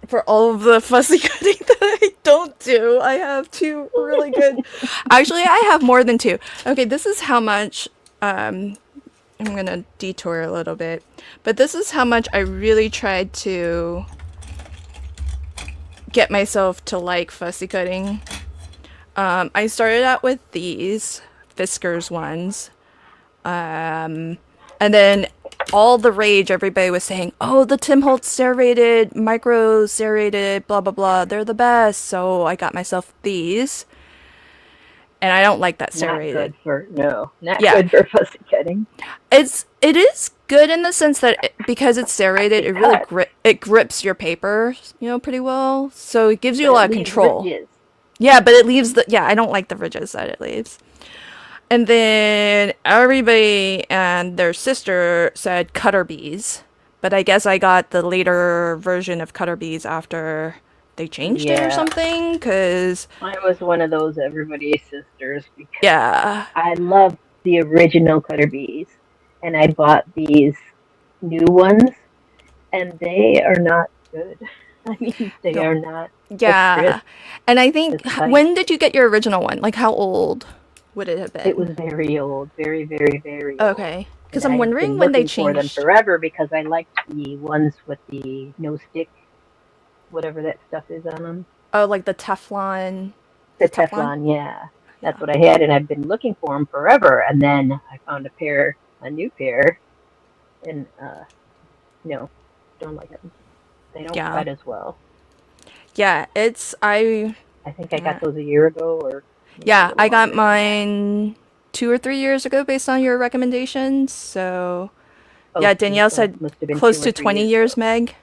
For all of the fussy cutting that I don't do, I have two really good. Actually, I have more than two. Okay, this is how much I'm gonna detour a little bit, but this is how much I really tried to get myself to like fussy cutting. I started out with these Fiskars ones, and then all the rage, everybody was saying, oh, the Tim Holtz serrated, micro serrated, blah blah blah, they're the best. So I got myself these, and I don't like that serrated. Not Yeah, good for fussy cutting. it is good in the sense that because it's serrated, it really grips your paper, pretty well. So it gives you a lot of control. Ridges. Yeah, but it leaves I don't like the ridges that it leaves. And then everybody and their sister said cutter bees, but I guess I got the later version of cutter bees after they changed it or something, because I was one of those everybody's sisters because yeah, I love the original cutter bees, and I bought these new ones, and they are not good. I mean, they are not. yeah. And I think, tight. when did you get your original one? Like, how old would it have been? It was very old, very, very, very old. Okay, because I'm wondering when they changed. For them forever because I liked the ones with the no stick, whatever that stuff is on them. Oh, like the Teflon. The Teflon, yeah. That's what I had, and I've been looking for them forever. And then I found a new pair, and no, don't like them. They don't cut as well. Yeah, I think I got those a year ago, or I got mine 2 or 3 years ago based on your recommendations. So yeah, Danielle said close to 20 years, Meg.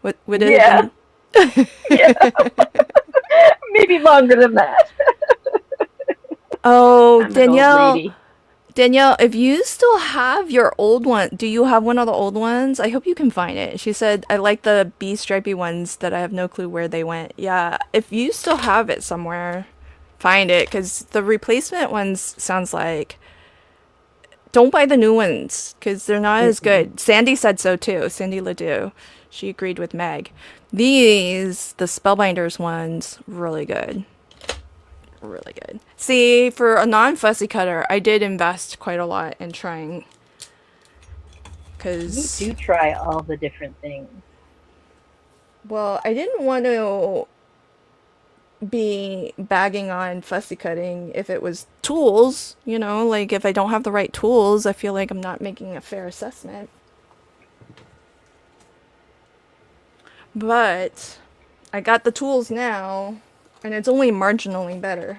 Would it have been? Yeah. Maybe longer than that. Oh, Danielle, if you still have your old one, do you have one of the old ones? I hope you can find it. She said, I like the bee stripey ones that I have no clue where they went. Yeah, if you still have it somewhere, find it, because the replacement ones sounds like... Don't buy the new ones, because they're not as good. Sandy said so too, Sandy Ledoux. She agreed with Meg. These, the Spellbinders ones, really good. Really good. See, for a non-fussy cutter, I did invest quite a lot in trying. Because you do try all the different things. Well, I didn't want to be bagging on fussy cutting if it was tools, like if I don't have the right tools, I feel like I'm not making a fair assessment. But I got the tools now, and it's only marginally better.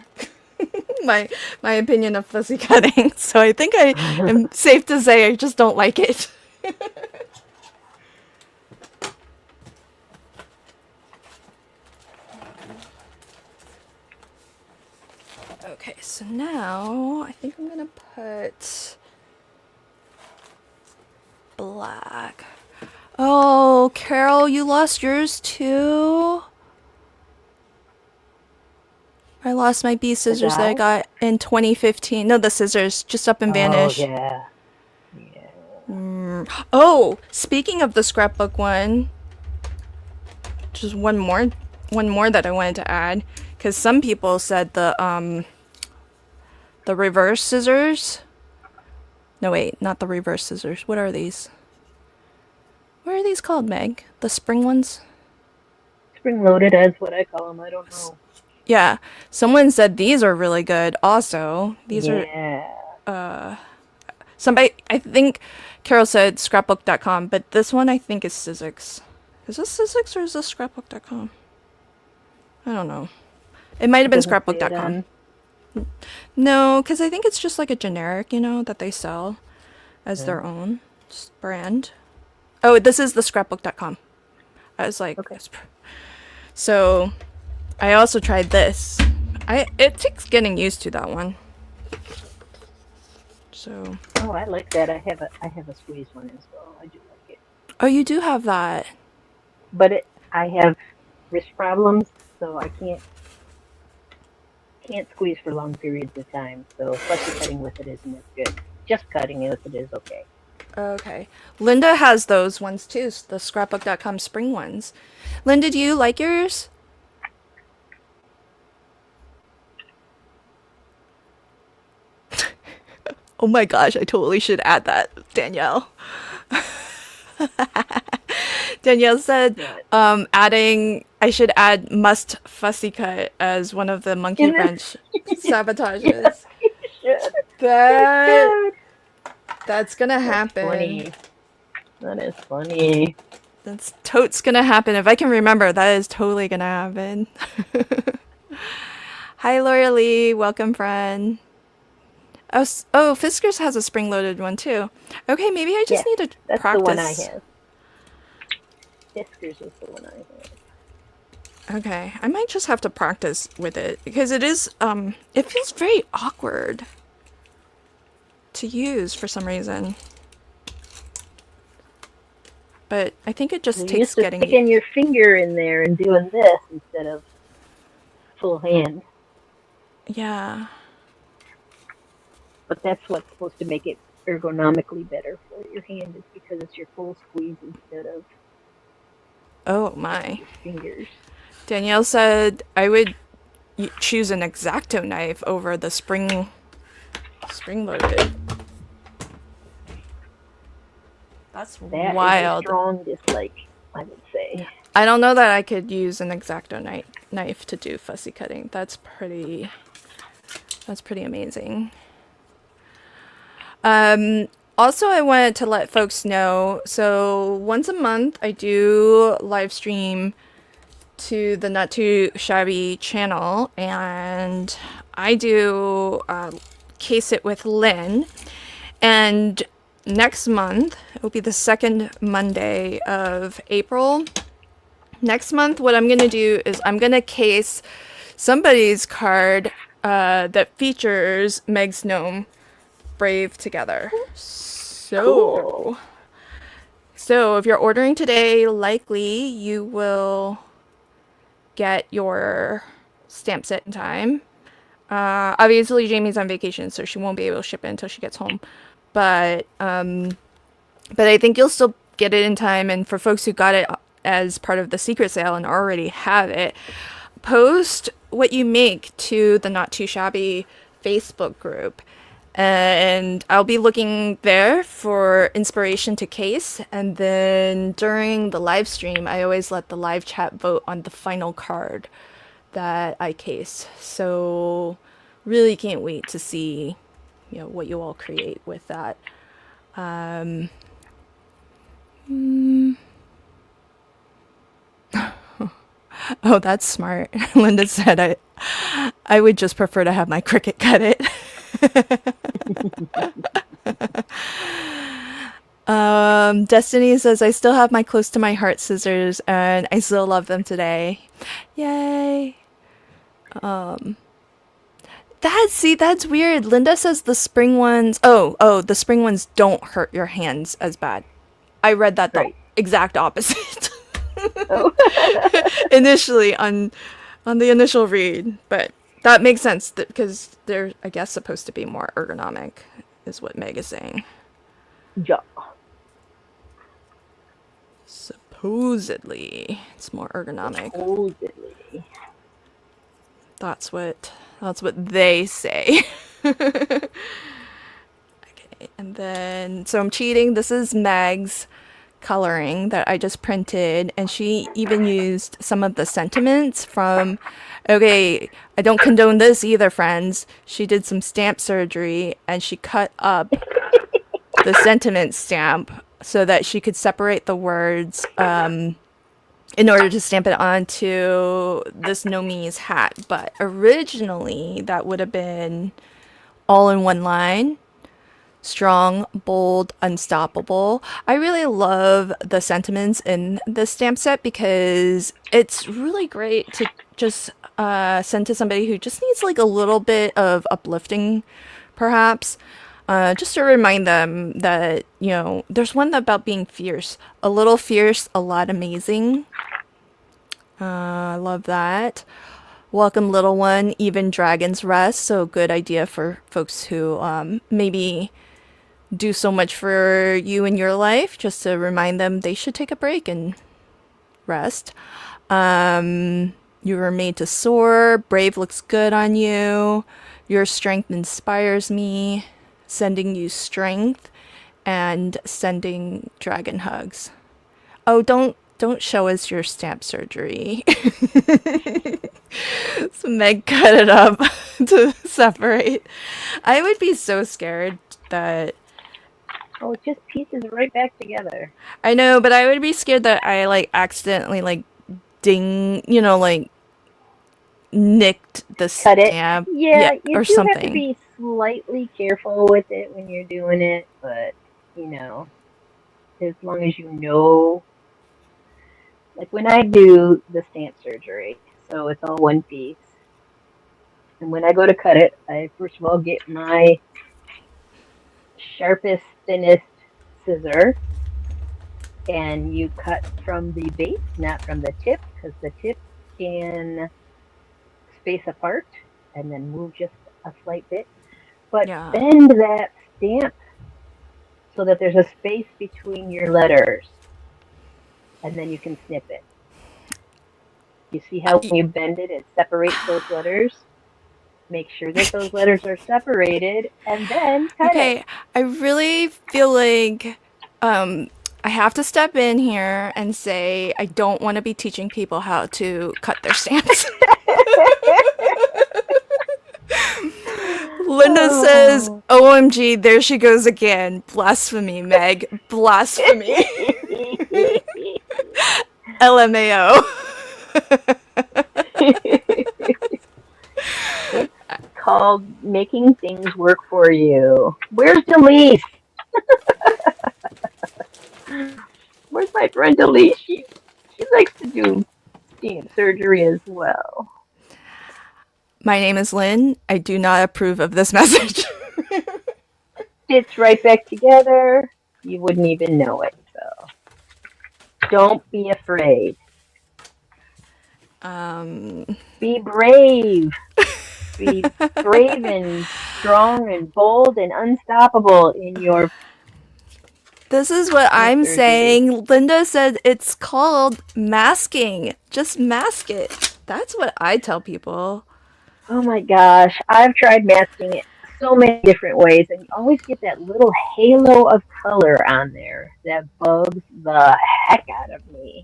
my opinion of fussy cutting. So I think I am safe to say I just don't like it. Okay, so now I think I'm gonna put black. Oh, Carol, you lost yours too? I lost my bee scissors that I got in 2015. No, the scissors just up and vanished. Oh, yeah. Oh, speaking of the scrapbook one, just one more that I wanted to add, because some people said the reverse scissors. No, wait, not the reverse scissors. What are these? What are these called, Meg? The spring ones? Spring-loaded is what I call them. I don't know. Yeah, someone said these are really good also. These are somebody, I think Carol said scrapbook.com, but this one I think is Sizzix. Is this Sizzix or is this scrapbook.com? I don't know. It might have been scrapbook.com. No, because I think it's just like a generic, that they sell as their own brand. Oh, this is the scrapbook.com. I was like, okay. So I also tried this. It takes getting used to that one. So. Oh, I like that. I have a squeeze one as well. I do like it. Oh, you do have that. But I have wrist problems, so I can't squeeze for long periods of time. So fussy cutting with it isn't as good. Just cutting it with it is okay. Okay. Linda has those ones too, the scrapbook.com spring ones. Linda, do you like yours? Oh my gosh, I totally should add that, Danielle. Danielle said, But I should add must fussy cut as one of the monkey in this, wrench yes, sabotages. you should. You That should. that's gonna That's happen. funny. That is funny. That's totes gonna happen. If I can remember, that is totally gonna happen. Hi, Laura Lee. Welcome, friend. Oh, Fiskars has a spring-loaded one too. Okay, maybe I just Yes, need to that's the one I practice. have. Fiskars is the one I have. Okay, I might just have to practice with it because it feels very awkward to use for some reason. But I think it just You're takes used to getting. sticking your finger in there and doing this instead of full hand. Yeah. But that's what's supposed to make it ergonomically better for your hand is because it's your full squeeze instead of Oh my. your fingers. Danielle said I would choose an X-Acto knife over the spring-loaded. That's That is a wild. strong dislike, I would say. I don't know that I could use an X-Acto knife to do fussy cutting. That's pretty amazing. Also, I wanted to let folks know, so once a month I do live stream to the Not Too Shabby channel, and I do Case It with Lynn. And next month, it will be the second Monday of April. Next month, what I'm going to do is I'm going to case somebody's card that features Meg's Gnome Brave together. Cool. So if you're ordering today, likely you will get your stamp set in time. Obviously, Jamie's on vacation, so she won't be able to ship it until she gets home. But I think you'll still get it in time. And for folks who got it as part of the secret sale and already have it, post what you make to the Not Too Shabby Facebook group. And I'll be looking there for inspiration to case. And then during the live stream, I always let the live chat vote on the final card that I case. So really can't wait to see, what you all create with that. Oh, that's smart. Linda said I would just prefer to have my Cricut cut it. Destiny says I still have my close to my heart scissors and I still love them today. Yay. That's weird. Linda says the spring ones the spring ones don't hurt your hands as bad. I read that the Right. exact opposite. Oh. Initially on the initial read, but that makes sense because they're, I guess, supposed to be more ergonomic, is what Meg is saying. Yeah. Supposedly, it's more ergonomic. Supposedly. That's what they say. Okay, and then so I'm cheating. This is Meg's coloring that I just printed, and she even used some of the sentiments from, okay, I don't condone this either, friends. She did some stamp surgery and she cut up the sentiment stamp so that she could separate the words in order to stamp it onto this Nomi's hat. But originally that would have been all in one line. Strong, bold, unstoppable. I really love the sentiments in this stamp set because it's really great to just send to somebody who just needs like a little bit of uplifting, perhaps. Just to remind them that, there's one about being fierce. A little fierce, a lot amazing. I love that. Welcome, little one, even dragons rest. So good idea for folks who maybe do so much for you in your life, just to remind them they should take a break and rest. You were made to soar. Brave looks good on you. Your strength inspires me. sending you strength, and sending dragon hugs. Oh, don't show us your stamp surgery. So Meg cut it up to separate. I would be so scared that Oh, it just pieces right back together. I know, but I would be scared that I like accidentally like ding, like nicked the Cut it. stamp. Yeah, Yeah, you or do have to something. be slightly careful with it when you're doing it, but you know, as long as you know, like when I do the stamp surgery, so it's all one piece. And when I go to cut it, I first of all get my sharpest, thinnest scissor, and you cut from the base, not from the tip, because the tip can space apart and then move just a slight bit. But Yeah. bend that stamp so that there's a space between your letters, and then you can snip it. You see how when you bend it, it separates those letters? Make sure that those letters are separated, and then cut it. Okay, I really feel like I have to step in here and say I don't want to be teaching people how to cut their stamps. Linda says, Oh. OMG, there she goes again. Blasphemy, Meg. Blasphemy. LMAO. It's called making things work for you. Where's Delise? Where's my friend Delise? She likes to do stamp surgery as well. My name is Lynn. I do not approve of this message. Fits right back together. You wouldn't even know it. So don't be afraid. Be brave. Be brave and strong and bold and unstoppable in your This is what I'm surgery. saying. Linda said it's called masking. Just mask it. That's what I tell people. Oh my gosh, I've tried masking it so many different ways, and you always get that little halo of color on there that bugs the heck out of me.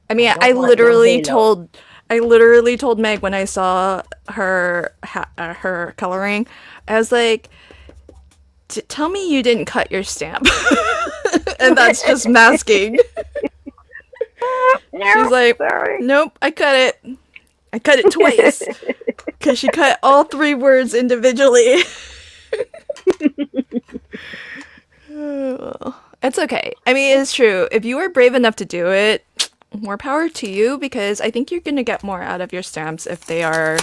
I mean, I don't want no halo. I literally told Meg when I saw her her coloring, I was like, "Tell me you didn't cut your stamp," and that's just masking. No, She's like, sorry. "Nope, I cut it. I cut it twice because she cut all 3 words individually." It's okay. I mean, it's true. If you were brave enough to do it, more power to you, because I think you're going to get more out of your stamps if they are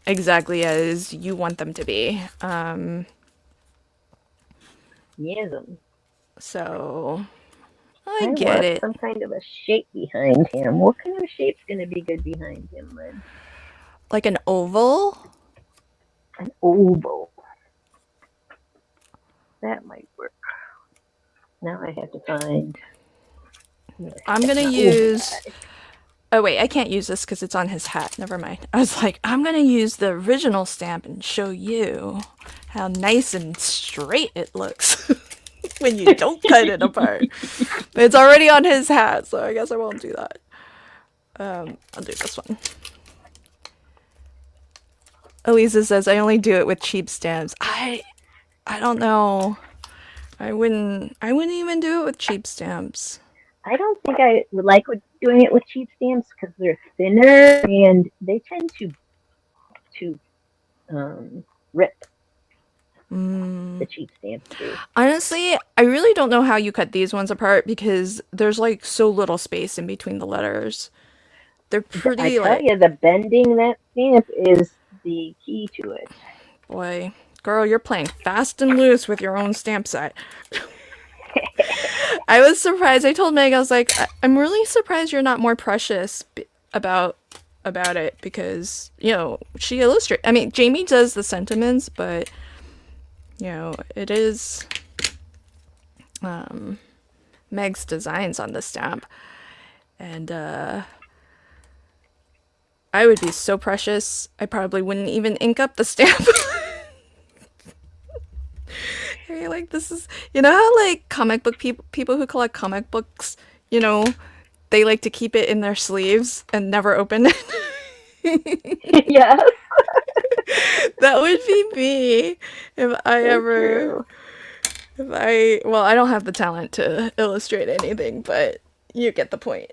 exactly as you want them to be. Yes, So I I get want it. some kind of a shape behind him. What kind of shape's going to be good behind him, Lynn? Like an oval. An oval. That might work. Now I have to find. I'm going to use... Oh, wait, I can't use this because it's on his hat. Never mind. I was like, I'm going to use the original stamp and show you how nice and straight it looks when you don't cut it apart. But it's already on his hat, so I guess I won't do that. I'll do this one. Elisa says, I only do it with cheap stamps. I don't know. I wouldn't even do it with cheap stamps. I don't think I would like doing it with cheap stamps because they're thinner and they tend to rip. The cheap stamps do. Honestly, I really don't know how you cut these ones apart because there's like so little space in between the letters. They're pretty I tell like, you, the bending that stamp is the key to it. boy, girl, you're playing fast and loose with your own stamp set. I was surprised. I told Meg, I was like, I'm really surprised you're not more precious about it because, she illustrates. I mean, Jamie does the sentiments, but, it is Meg's designs on the stamp. And I would be so precious, I probably wouldn't even ink up the stamp. Okay, like this is, you know how like comic book people who collect comic books, you know, they like to keep it in their sleeves and never open it. Yes, That would be me if I so ever, true. well, I don't have the talent to illustrate anything, but you get the point.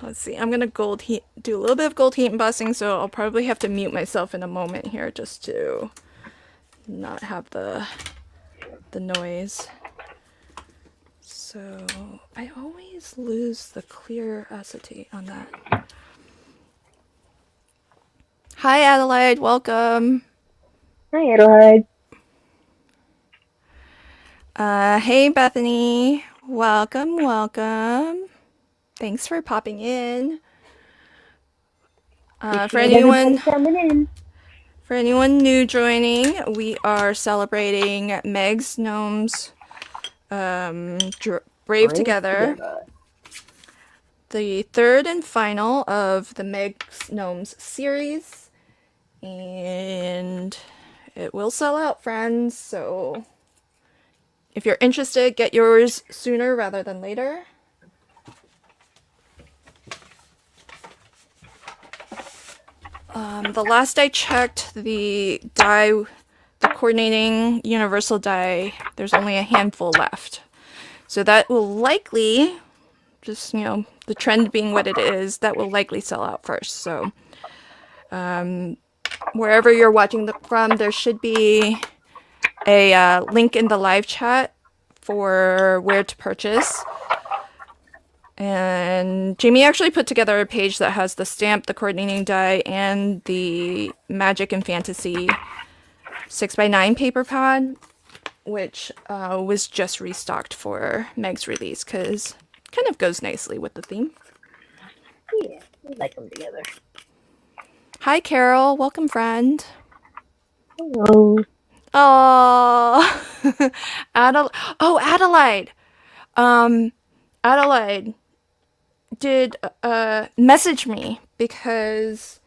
Let's see. I'm gonna do a little bit of gold heat embossing, so I'll probably have to mute myself in a moment here just to not have the noise. So I always lose the clear acetate on that. Hi Adelaide, welcome. Hi, Adelaide. Hey Bethany, welcome, welcome. Thanks for popping in. For Appreciate everybody anyone coming in. For anyone new joining, we are celebrating Meg's Gnomes Brave Brave Together, together. the third and final of the Meg's Gnomes series. And it will sell out, friends, so if you're interested, get yours sooner rather than later. The last I checked, the coordinating universal die, there's only a handful left. So that will likely, just, you know, the trend being what it is, that will likely sell out first. So wherever you're watching from, there should be a link in the live chat for where to purchase. And Jamie actually put together a page that has the stamp, the coordinating die, and the Magic and Fantasy 6x9 paper pad, which was just restocked for Meg's release because it kind of goes nicely with the theme. Yeah, we like them together. Hi, Carol. Welcome, friend. Hello. Oh, Adelaide. Adelaide did message me because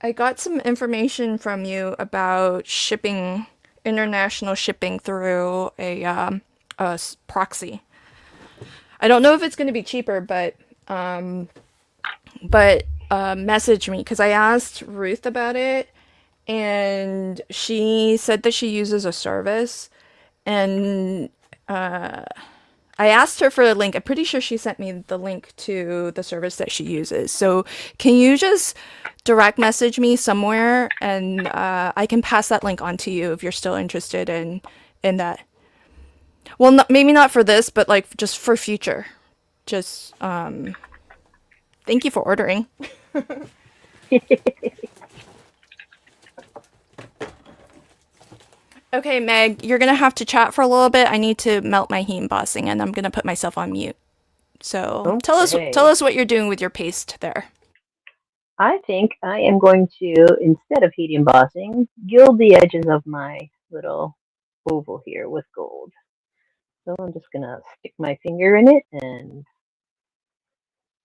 I got some information from you about shipping, international shipping through a proxy. I don't know if it's going to be cheaper, but message me because I asked Ruth about it, and she said that she uses a service, and I asked her for a link. I'm pretty sure she sent me the link to the service that she uses. So can you just direct message me somewhere, and I can pass that link on to you if you're still interested in that. Well, maybe not for this, but like just for future. Just thank you for ordering. Okay, Meg, you're gonna have to chat for a little bit. I need to melt my heat embossing, and I'm gonna put myself on mute. So tell Okay. us what you're doing with your paste there. I think I am going to, instead of heat embossing, gild the edges of my little oval here with gold. So I'm just going to stick my finger in it and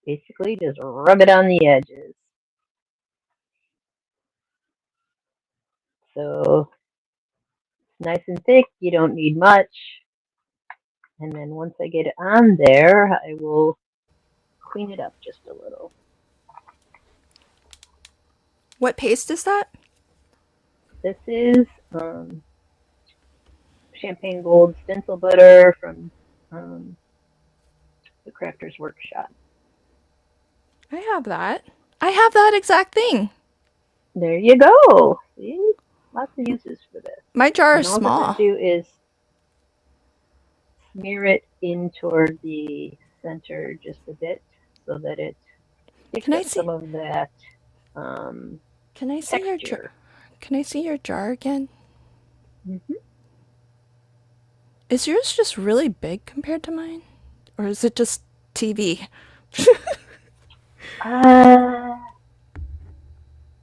basically just rub it on the edges. So it's nice and thick, you don't need much. And then once I get it on there, I will clean it up just a little. What paste is that? This is champagne gold stencil butter from the Crafter's Workshop. I have that. I have that exact thing. There you go. See? Lots of uses for this. My jar And is all small. I'm going to do is smear it in toward the center just a bit so that it picks up some of that Can I see your jar? Can I see your jar again? Mm-hmm. Is yours just really big compared to mine? Or is it just TV?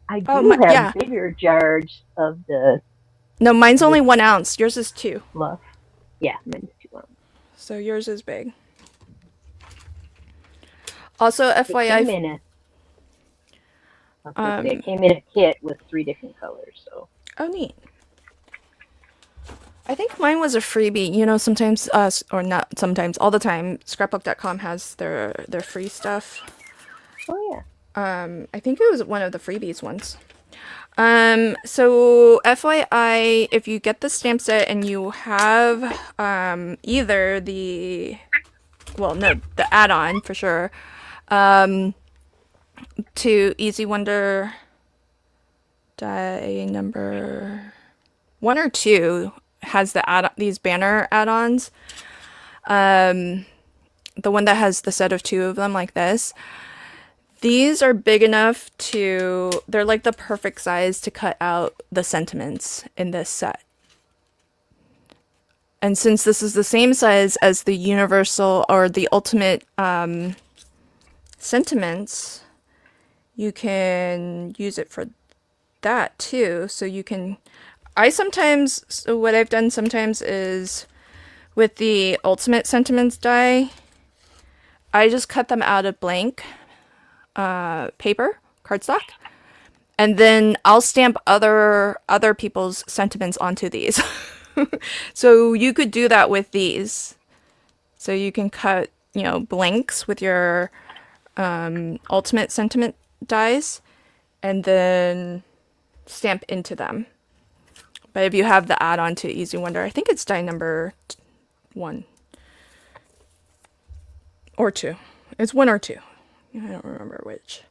I do have bigger jars of the... No, mine's only 1 ounce. Yours is 2. Fluff. Yeah, mine's 2 ounces. So yours is big. Also, FYI... I was gonna say it came in a kit with 3 different colors, so. Oh, neat. I think mine was a freebie. You know, sometimes, or not sometimes, all the time, scrapbook.com has their free stuff. Oh yeah. I think it was one of the freebies ones. So FYI, if you get the stamp set and you have either the, well, no, the add-on for sure, to Easy Wonder die number 1 or 2 has these banner add-ons. The one that has the set of 2 of them like this. These are big enough they're like the perfect size to cut out the sentiments in this set. And since this is the same size as the universal or the ultimate sentiments, you can use it for that too. So you can, so what I've done sometimes is with the ultimate sentiments die, I just cut them out of blank paper, cardstock, and then I'll stamp other people's sentiments onto these. So you could do that with these. So you can cut, blanks with your ultimate sentiment dies, and then stamp into them. But if you have the add-on to Easy Wonder, I think it's die number 1 or 2. It's 1 or 2. I don't remember which.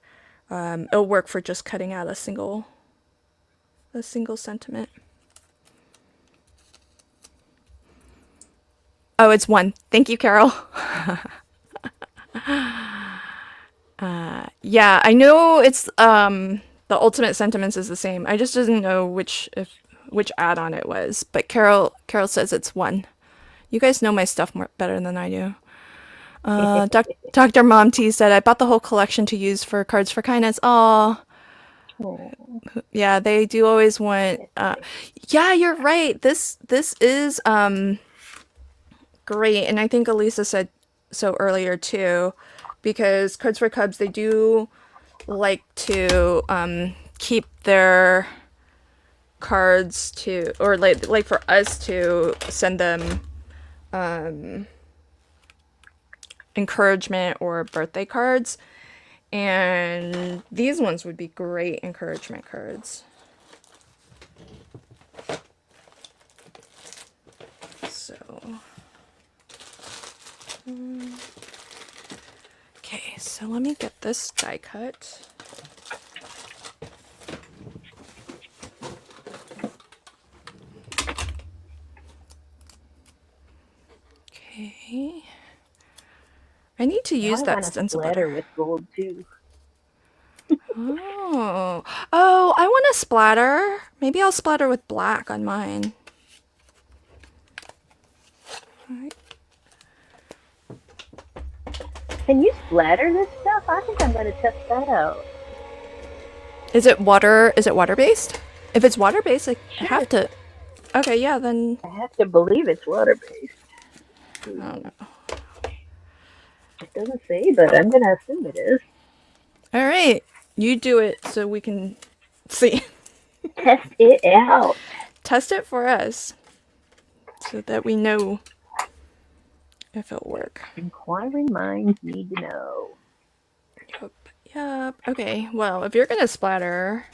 It'll work for just cutting out a single sentiment. Oh, it's 1. Thank you, Carol. Yeah, I know it's the ultimate sentiments is the same. I just didn't know which add-on it was. But Carol says it's 1. You guys know my stuff better than I do. Dr. Mom T said, I bought the whole collection to use for Cards for Kindness. Aw. Yeah, they do always want... yeah, you're right. This is great. And I think Elisa said so earlier, too. Because Cards for Cubs, they do like to keep their cards to... Or like for us to send them... encouragement or birthday cards, and these ones would be great encouragement cards. So okay, so let me get this die cut. Okay, I need to use that stencil better. With gold too. Oh, I want to splatter. Maybe I'll splatter with black on mine. Right. Can you splatter this stuff? I think I'm going to test that out. Is it water based? If it's water based, I have to. Okay, yeah, then. I have to believe it's water based. I don't know. It doesn't say, but I'm going to assume it is. All right. You do it so we can see. Test it out. Test it for us so that we know if it'll work. Inquiring minds need to know. Yep. Okay. Well, if you're going to splatter,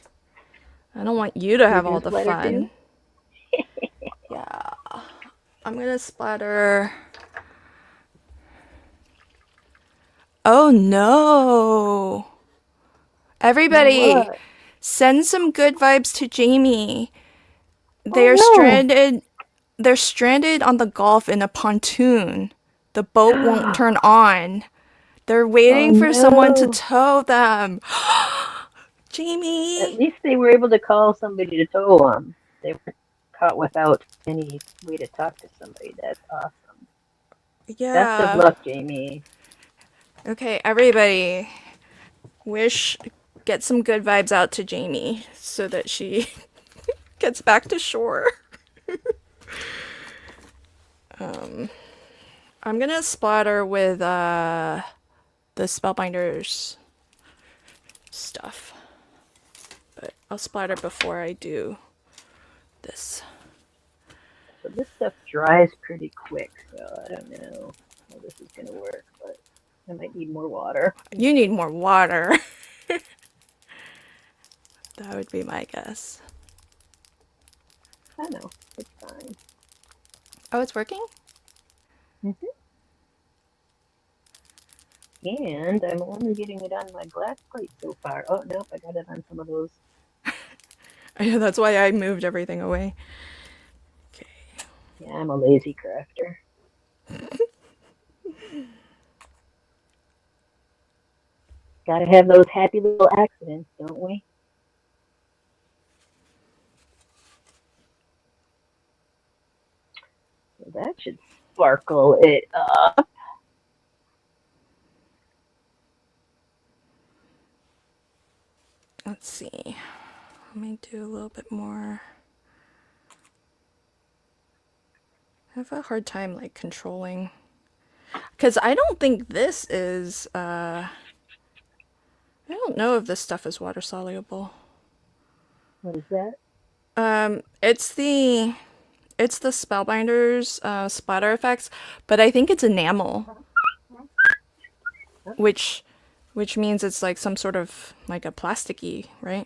I don't want you to have all the fun. Yeah. I'm going to splatter... Oh no! Everybody, send some good vibes to Jamie. They're stranded. They're stranded on the Gulf in a pontoon. The boat won't turn on. They're waiting for someone to tow them. Jamie. At least they were able to call somebody to tow them. They were caught without any way to talk to somebody. That's awesome. Yeah. Best of luck, Jamie. Okay, everybody, get some good vibes out to Jamie so that she gets back to shore. I'm gonna splatter with the Spellbinders stuff. I'll splatter before I do this. So this stuff dries pretty quick, so I don't know how this is gonna work, but I might need more water. You need more water. That would be my guess. I know, it's fine. Oh, it's working? Mm-hmm. And I'm only getting it on my glass plate so far. Oh, nope, I got it on some of those. I know, that's why I moved everything away. Okay. Yeah, I'm a lazy crafter. Gotta have those happy little accidents, don't we? So that should sparkle it up. Let's see. Let me do a little bit more. I have a hard time like controlling. Because I don't think this is, I don't know if this stuff is water soluble. What is that? It's the Spellbinders splatter effects, but I think it's enamel, which means it's like some sort of like a plasticky, right?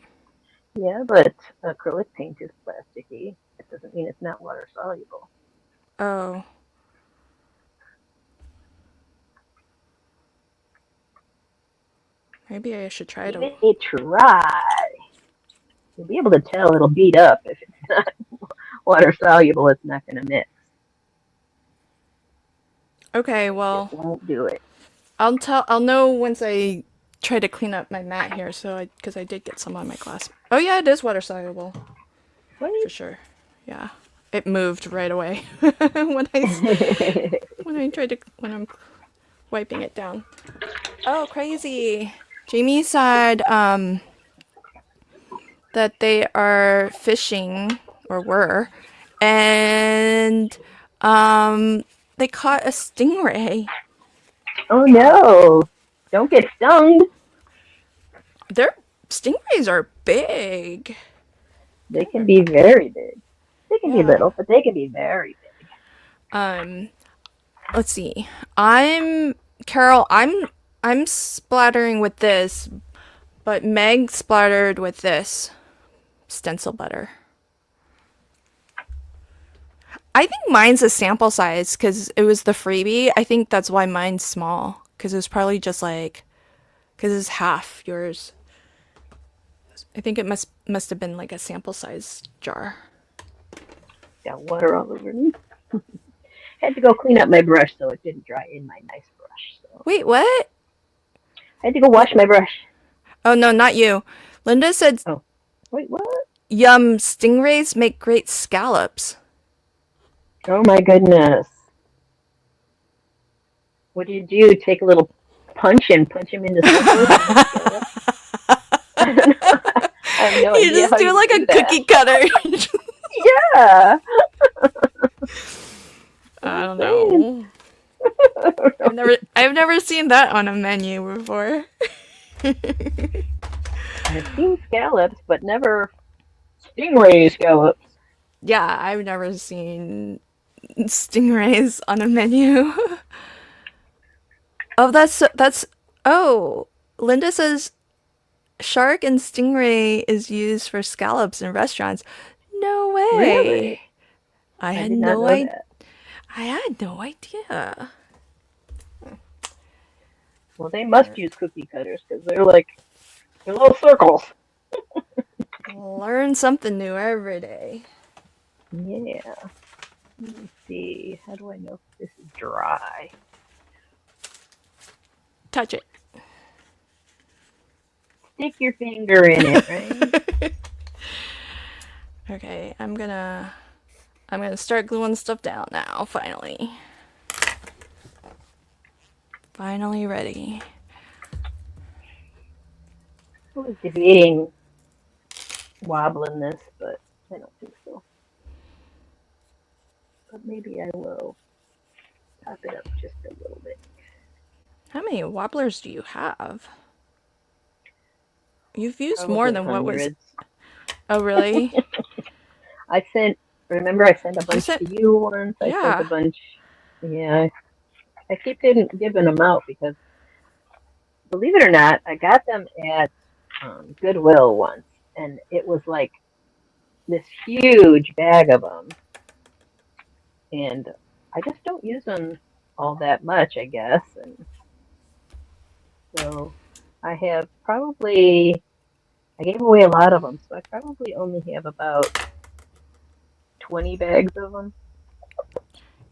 Yeah, but acrylic paint is plasticky. It doesn't mean it's not water soluble. Oh. Maybe I should try Give to. it a try. You'll be able to tell it'll beat up if it's not water soluble. It's not going to mix. Okay, well, It won't do it. I'll know once I try to clean up my mat here. So because I did get some on my glass. Oh yeah, it is water soluble for sure. Yeah, it moved right away when I'm wiping it down. Oh, crazy! Jamie said that they are fishing or were, and they caught a stingray. Oh no! Don't get stung. Their stingrays are big. They can be very big. They can be Yeah. little, but they can be very big. Let's see. Carol, I'm splattering with this, but Meg splattered with this stencil butter. I think mine's a sample size because it was the freebie. I think that's why mine's small because it was probably just like because it's half yours. I think it must have been like a sample size jar. Got water all over me. Had to go clean up my brush so it didn't dry in my nice brush. So Wait, what? I had to go wash my brush. Oh no, not you. Linda said, Oh, wait, what? "Yum, stingrays make great scallops." Oh my goodness. What do you do? Take a little punch and punch him into circles? I have no You idea just how do you like do a that. cookie cutter. Yeah. I don't know. I've never seen that on a menu before. I've seen scallops, but never stingray scallops. Yeah, I've never seen stingrays on a menu. Oh, that's. Oh, Linda says shark and stingray is used for scallops in restaurants. No way. Really? I had did not no know idea. that. I had no idea. Well, they must use cookie cutters because they're little circles. Learn something new every day. Yeah. Let me see. How do I know if this is dry? Touch it. Stick your finger in it, right? Okay, I'm gonna start gluing stuff down now, finally. Finally ready. I was debating wobbling this, but I don't think so. But maybe I will top it up just a little bit. How many wobblers do you have? You've used Probably more than what was. hundreds. Oh, really? I sent, remember I sent a You bunch said, to you once. I sent a yeah. bunch, yeah. I keep giving them out because, believe it or not, I got them at Goodwill once, and it was like this huge bag of them, and I just don't use them all that much, I guess, and so I have probably I gave away a lot of them, so I probably only have about 20 bags of them.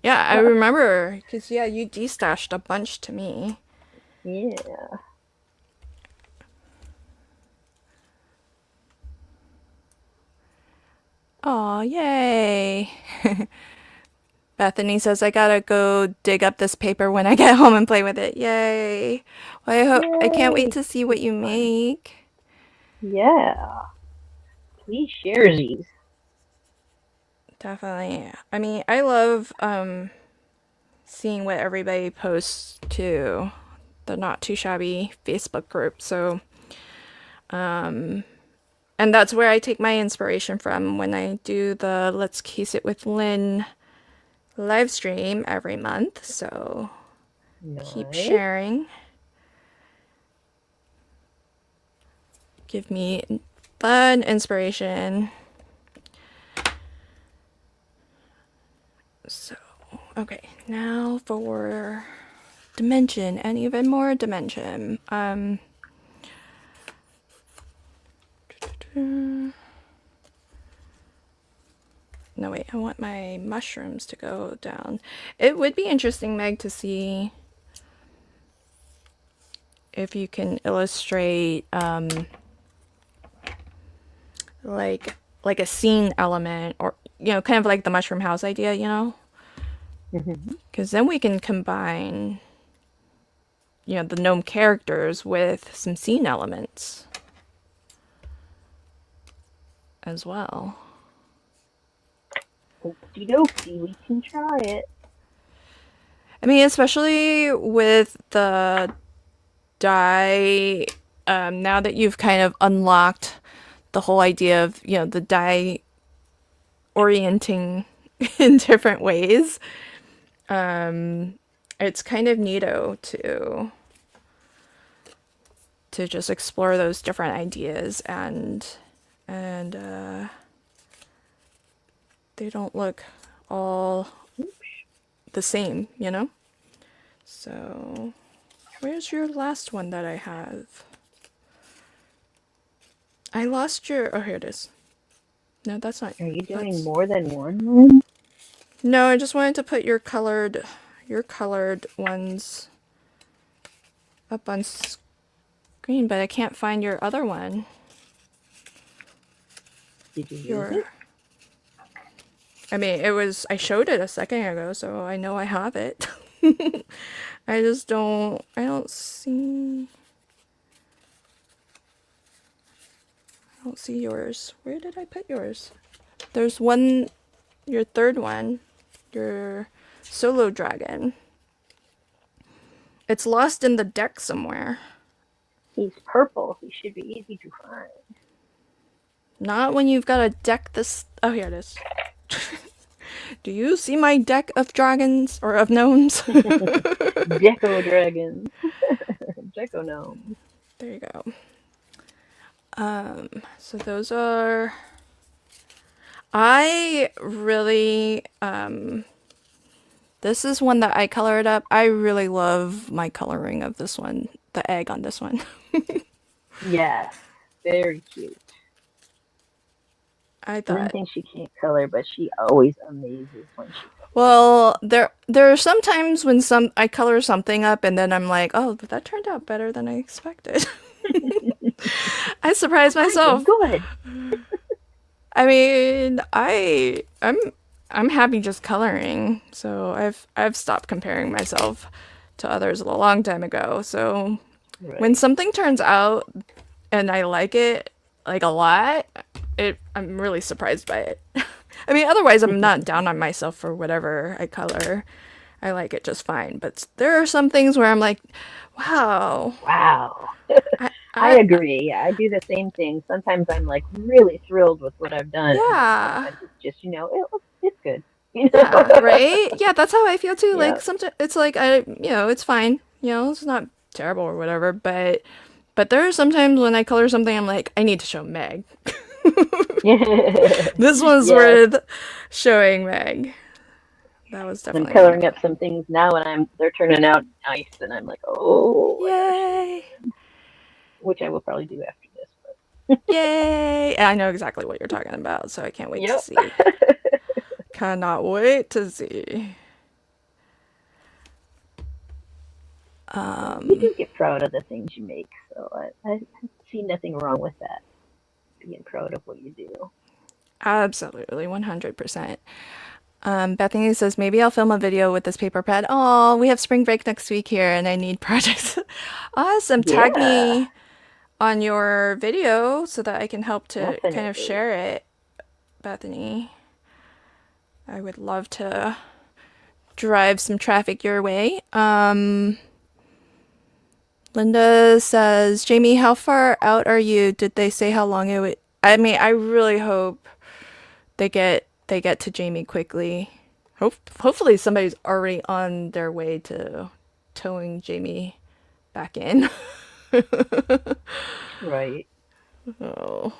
Yeah, I remember. Because, yeah, you destashed a bunch to me. Yeah. Aw, yay. Bethany says I gotta go dig up this paper when I get home and play with it. Yay. Well, I can't wait Yay! to see what It's you fun. make. Yeah. Please share these. Definitely. I mean, I love seeing what everybody posts to the Not Too Shabby Facebook group. So, and that's where I take my inspiration from when I do the Let's Case It with Lynn live stream every month. So, keep Nice. sharing. Give me fun inspiration. So, okay, now for dimension and even more dimension. No, wait, I want my mushrooms to go down. It would be interesting, Meg, to see if you can illustrate like a scene element, or kind of like the mushroom house idea, Mhm. because then we can combine the gnome characters with some scene elements as well. Okie dokie, we can try it. I mean, especially with the die, now that you've kind of unlocked the whole idea of the die orienting in different ways. It's kind of neato to just explore those different ideas, and they don't look all the same. So, where's your last one that I have? I lost your. Oh, here it is. No, that's not. Are you doing That's. more than one? No, I just wanted to put your colored ones up on screen, but I can't find your other one. Did you use Your. it? I mean, I showed it a second ago, so I know I have it. I don't see yours. Where did I put yours? There's one, your third one, your solo dragon. It's lost in the deck somewhere. He's purple. He should be easy to find. Not when you've got a deck this. Oh, here it is. Do you see my deck of dragons or of gnomes? Deco dragons. Deco gnomes. There you go. So those are. I really. This is one that I colored up. I really love my coloring of this one, the egg on this one. Yes. Very cute. I Lynn thought. thinks she can't color, but she always amazes when she colors. Well, there are some times when I color something up and then I'm like, oh, but that turned out better than I expected. I surprised myself. Good. I mean, I'm happy just coloring, so I've stopped comparing myself to others a long time ago. So when Right. something turns out and I like it like a lot, I'm really surprised by it. I mean, otherwise I'm not down on myself for whatever I color. I like it just fine. But there are some things where I'm like, wow, Wow. I I agree. I do the same thing. Sometimes I'm like really thrilled with what I've done, and then yeah. sometimes it's just, it's good. You know? Yeah, right? Yeah, that's how I feel too. Like Yep. sometimes it's like it's fine. It's not terrible or whatever, but there are sometimes when I color something I'm like, I need to show Meg. This one's Yes. worth showing Meg. That was I'm definitely one of coloring up some things now, and they're turning out nice, and I'm like, oh, I gotta show Yay. them, which I will probably do after this. Yay. And I know exactly what you're talking about, so I can't wait to Yep. see. Cannot wait to see. You do get proud of the things you make, so I see nothing wrong with that. Being proud of what you do. Absolutely, 100%. Bethany says, maybe I'll film a video with this paper pad. Oh, we have spring break next week here and I need projects. Awesome. Tag Yeah, me on your video so that I can help to kind of definitely. share it, Bethany. I would love to drive some traffic your way. Linda says, Jamie, how far out are you? Did they say how long it would? I mean, I really hope they get to Jamie quickly. Hopefully somebody's already on their way to towing Jamie back in. Right. Oh.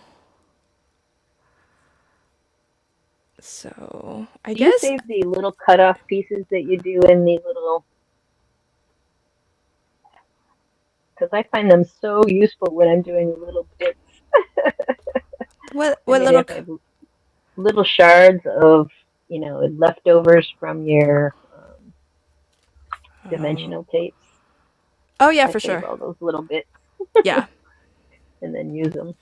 So, I Do you guess save the little cut off pieces that you do in the little? Because I find them so useful when I'm doing little bits. what I what maybe little if I have little shards of, leftovers from your Oh. dimensional tapes. Oh yeah, I for save sure. all those little bits Yeah. and then use them.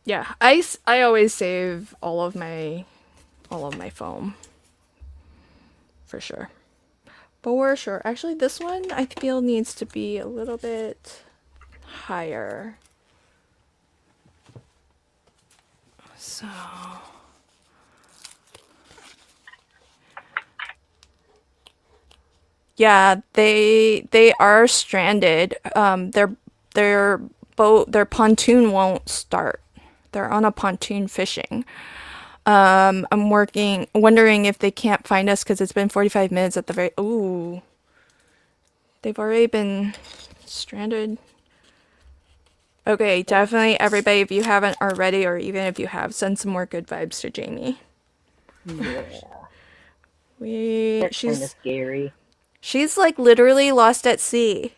Yeah. I always save all of my foam for sure. For sure. Actually, this one I feel needs to be a little bit higher. So, yeah, they are stranded. Their pontoon won't start. They're on a pontoon fishing. I'm wondering if they can't find us because it's been 45 minutes at the very. Ooh, they've already been stranded. Okay, definitely everybody, if you haven't already, or even if you have, send some more good vibes to Jamie. Yeah, We that's kind of she's scary. she's like literally lost at sea.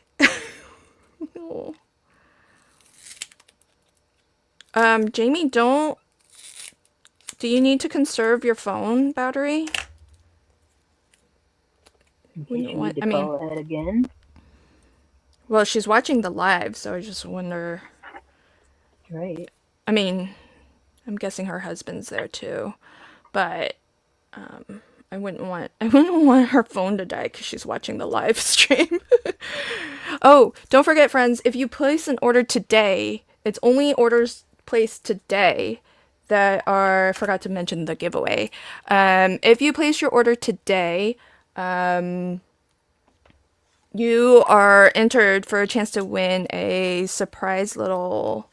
Jamie, do you need to conserve your phone battery? In When case you you need want, to I mean, call that again. well, she's watching the live, so I just wonder. Right. I mean, I'm guessing her husband's there too, but I wouldn't want her phone to die because she's watching the live stream. Oh, don't forget, friends, if you place an order today, it's only orders placed today that are. I forgot to mention the giveaway. If you place your order today, you are entered for a chance to win a surprise little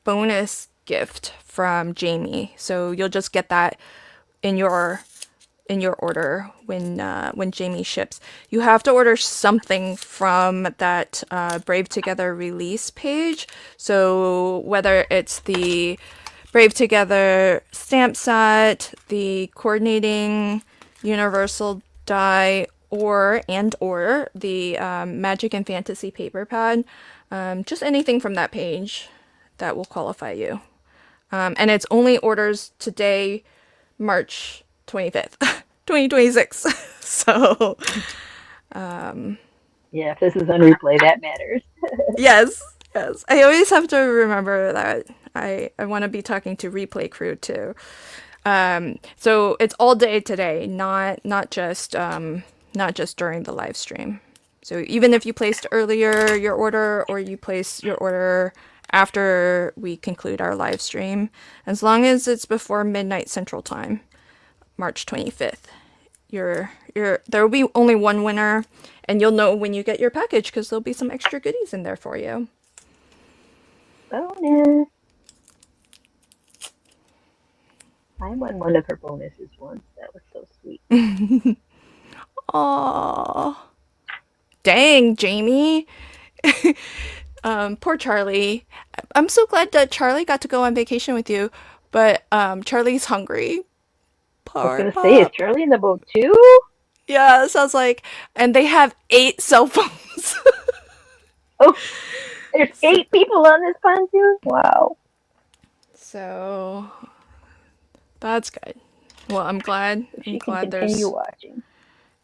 bonus gift from Jamie. So you'll just get that in your order when Jamie ships. You have to order something from that Brave Together release page. So whether it's the Brave Together stamp set, the coordinating universal die, or the Magic and Fantasy paper pad, just anything from that page that will qualify you. And it's only orders today, March 25th, 2026. So, Yeah, if this is on replay, that matters. yes, yes. I always have to remember that I want to be talking to replay crew too. So it's all day today, not just during the live stream. So even if you placed earlier your order or you place your order after we conclude our live stream, as long as it's before midnight Central Time, March 25th, there will be only one winner, and you'll know when you get your package because there'll be some extra goodies in there for you. Bonus. I won one of her bonuses once. That was so sweet. Aww. Dang, Jamie. Poor Charlie. I'm so glad that Charlie got to go on vacation with you, but Charlie's hungry. I was Poor gonna say, is pup. Charlie in the boat too? Yeah, sounds like, and they have 8 cell phones. Oh, there's so, 8 people on this pontoon. Wow. so that's good. Well, I'm glad. So I'm she can glad continue there's, watching.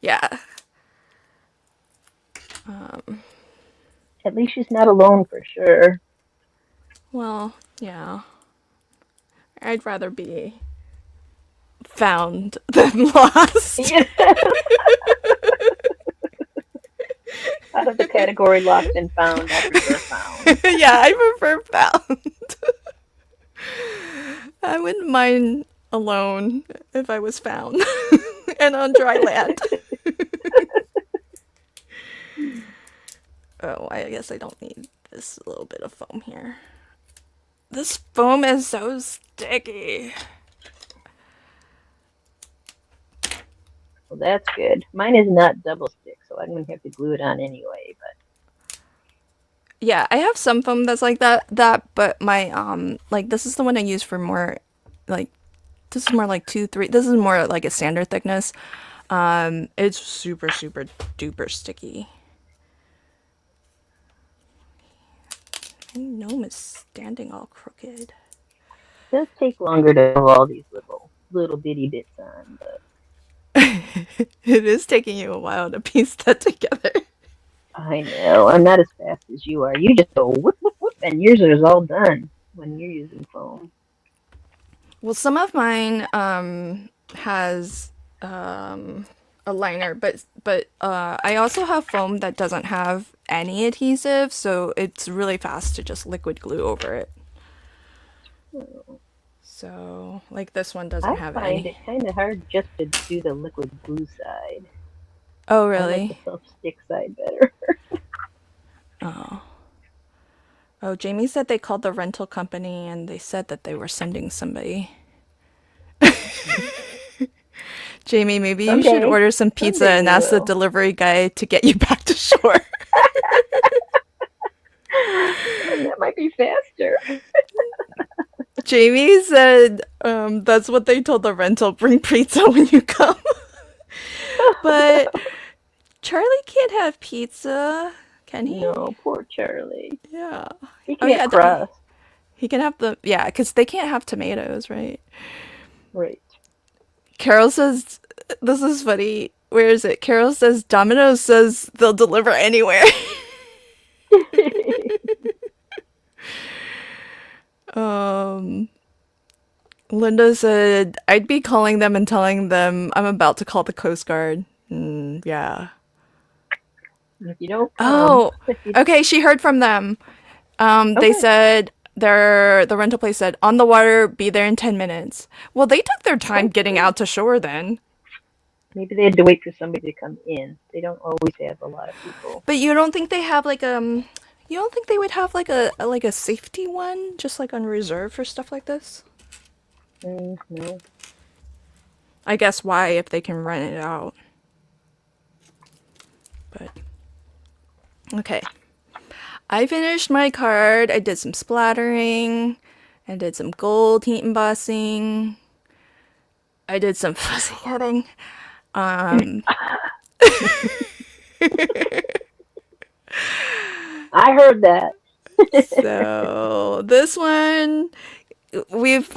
yeah. At least she's not alone for sure. Well, yeah. I'd rather be found than lost. Yeah. Out of the category lost and found, I prefer found. Yeah, I prefer found. I wouldn't mind alone if I was found and on dry land. Oh, I guess I don't need this little bit of foam here. This foam is so sticky. Well, that's good. Mine is not double stick, so I'm going to have to glue it on anyway. But Yeah, I have some foam that's like that, but my like this is the one I use for more like this is more like 2 3, this is more like a standard thickness. It's super duper sticky. My gnome is standing all crooked. it does take longer to have all these little bitty bits on. But It is taking you a while to piece that together. I know I'm not as fast as you are. You just go whoop whoop whoop, and yours is all done when you're using foam. Well, some of mine has a liner, but I also have foam that doesn't have any adhesive, so it's really fast to just liquid glue over it. So, like this one doesn't I have find any. it kind of hard just to do the liquid glue side. Oh, I like the really? self stick side better. Oh. Oh, Jamie said they called the rental company and they said that they were sending somebody. Jamie, maybe you should Someday, order some pizza someday and we ask the will. delivery guy to get you back to shore. That might be faster. Jamie said that's what they told the rental, bring pizza when you come. But Charlie can't have pizza, can he? No, poor Charlie. Yeah. He Oh, can have yeah, crust. he can have the, yeah, because they can't have tomatoes, right? Right. Carol says, this is funny. Where is it? Carol says, Domino's says they'll deliver anywhere. um, Linda said, I'd be calling them and telling them I'm about to call the Coast Guard. Yeah. If you don't come, Oh, okay. She heard from them. They okay, said the rental place said on the water, be there in 10 minutes. Well, they took their time that's getting good. out to shore then. Maybe they had to wait for somebody to come in. They don't always have a lot of people. But you don't think they have like you don't think they would have like a safety one just like on reserve for stuff like this? No. I guess why if they can rent it out. But okay. I finished my card. I did some splattering. I did some gold heat embossing. I did some fuzzy cutting. Um, I heard that. so this one we've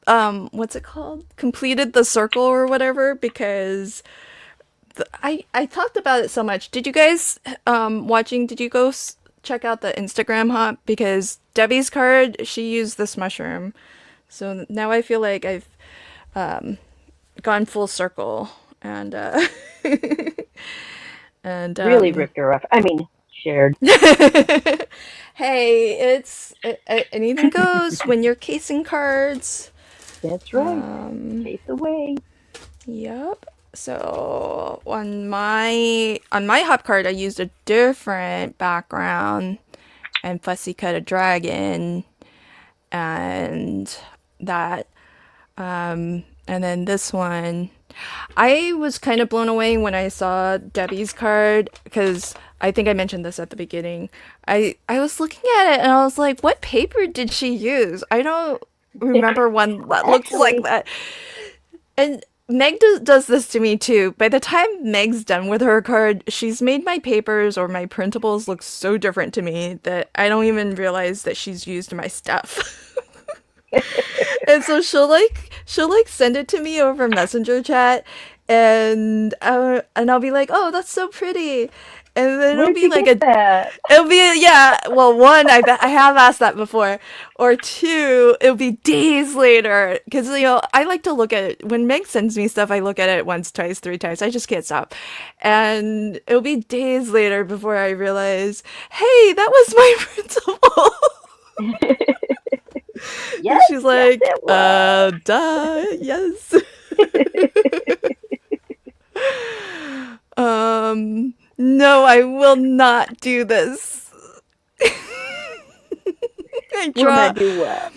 what's it called? Completed the circle or whatever because I talked about it so much. Did you guys watching? Did you go check out the Instagram hop? Because Debbie's card, she used this mushroom, so now I feel like I've gone full circle and and Really ripped her off. I mean, shared. hey, anything goes when you're casing cards. That's right. Chase away. Yep. So on my hop card, I used a different background, and fussy cut a dragon and that. And then this one, I was kind of blown away when I saw Debbie's card because I think I mentioned this at the beginning. I was looking at it and I was like, what paper did she use? I don't remember one that looks like that. And Meg does this to me too. By the time Meg's done with her card, she's made my papers or my printables look so different to me that I don't even realize that she's used my stuff. And so she'll send it to me over messenger chat, and I'll be like, oh, that's so pretty, and then it'll be like yeah, well, one, I have asked that before, or two, it'll be days later, because I like to look at it when Meg sends me stuff. I look at it once, twice, three times. I just can't stop, and it'll be days later before I realize, hey, that was my printable. Yes, she's like, yes, duh, yes. No, I will not do this. Will not do what?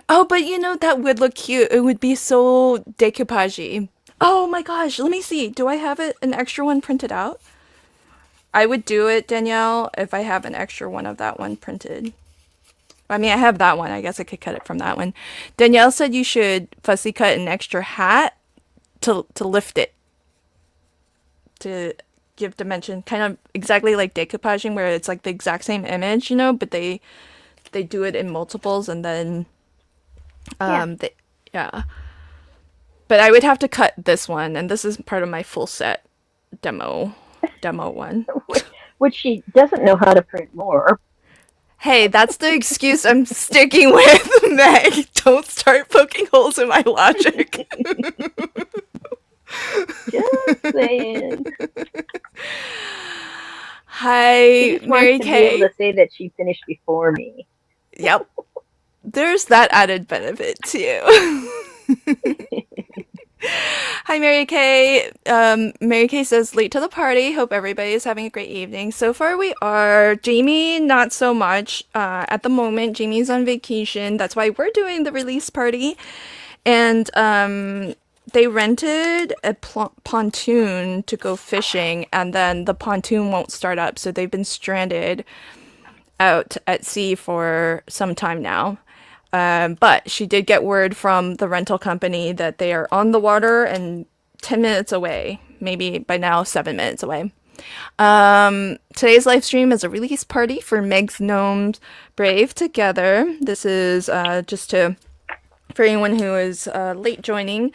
Oh, but that would look cute. It would be so decoupage-y. Oh my gosh, let me see. Do I have an extra one printed out? I would do it, Danielle, if I have an extra one of that one printed. I mean, I have that one. I guess I could cut it from that one. Danielle said you should fussy cut an extra hat to lift it. To give dimension. Kind of exactly like decoupaging, where it's like the exact same image, but they do it in multiples and then yeah. But I would have to cut this one, and this is part of my full set demo one. Which she doesn't know how to print more. Hey, that's the excuse I'm sticking with, Meg. Don't start poking holes in my logic. Just saying. Hi, Mary Kay. Be able to say that she finished before me. Yep. There's that added benefit too. Hi, Mary Kay. Mary Kay says, late to the party. Hope everybody is having a great evening. So far we are. Jamie, not so much. At the moment, Jamie's on vacation. That's why we're doing the release party. And they rented a pontoon to go fishing, and then the pontoon won't start up. So they've been stranded out at sea for some time now. But she did get word from the rental company that they are on the water and 10 minutes away, maybe by now 7 minutes away. Today's live stream is a release party for Meg's Gnomes Brave Together. This is for anyone who is late joining.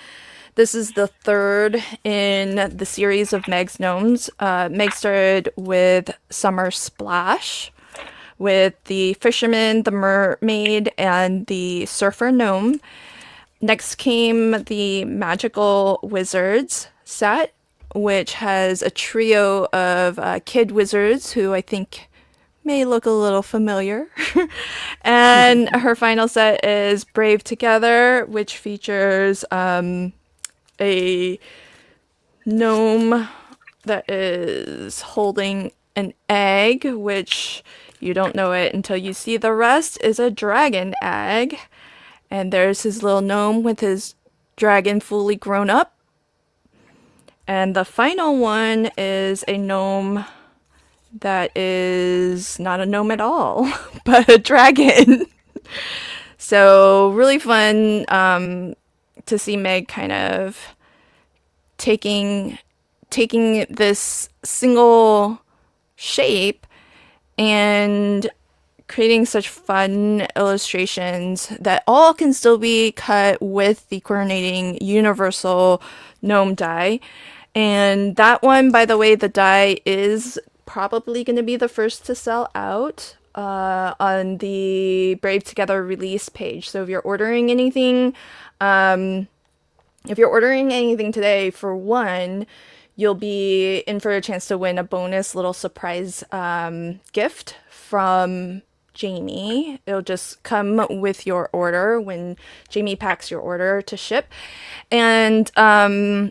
This is the third in the series of Meg's Gnomes. Meg started with Summer Splash, with the fisherman, the mermaid, and the surfer gnome. Next came the magical wizards set, which has a trio of kid wizards who I think may look a little familiar. And her final set is Brave Together, which features a gnome that is holding an egg, which you don't know it until you see the rest, is a dragon egg. And there's his little gnome with his dragon fully grown up. And the final one is a gnome that is not a gnome at all, but a dragon. So really fun to see Meg kind of taking this single shape and creating such fun illustrations that all can still be cut with the coordinating universal gnome die. And that one, by the way, the die is probably going to be the first to sell out on the Brave Together release page. So if you're ordering anything, today, for one, you'll be in for a chance to win a bonus little surprise gift from Jamie. It'll just come with your order when Jamie packs your order to ship. And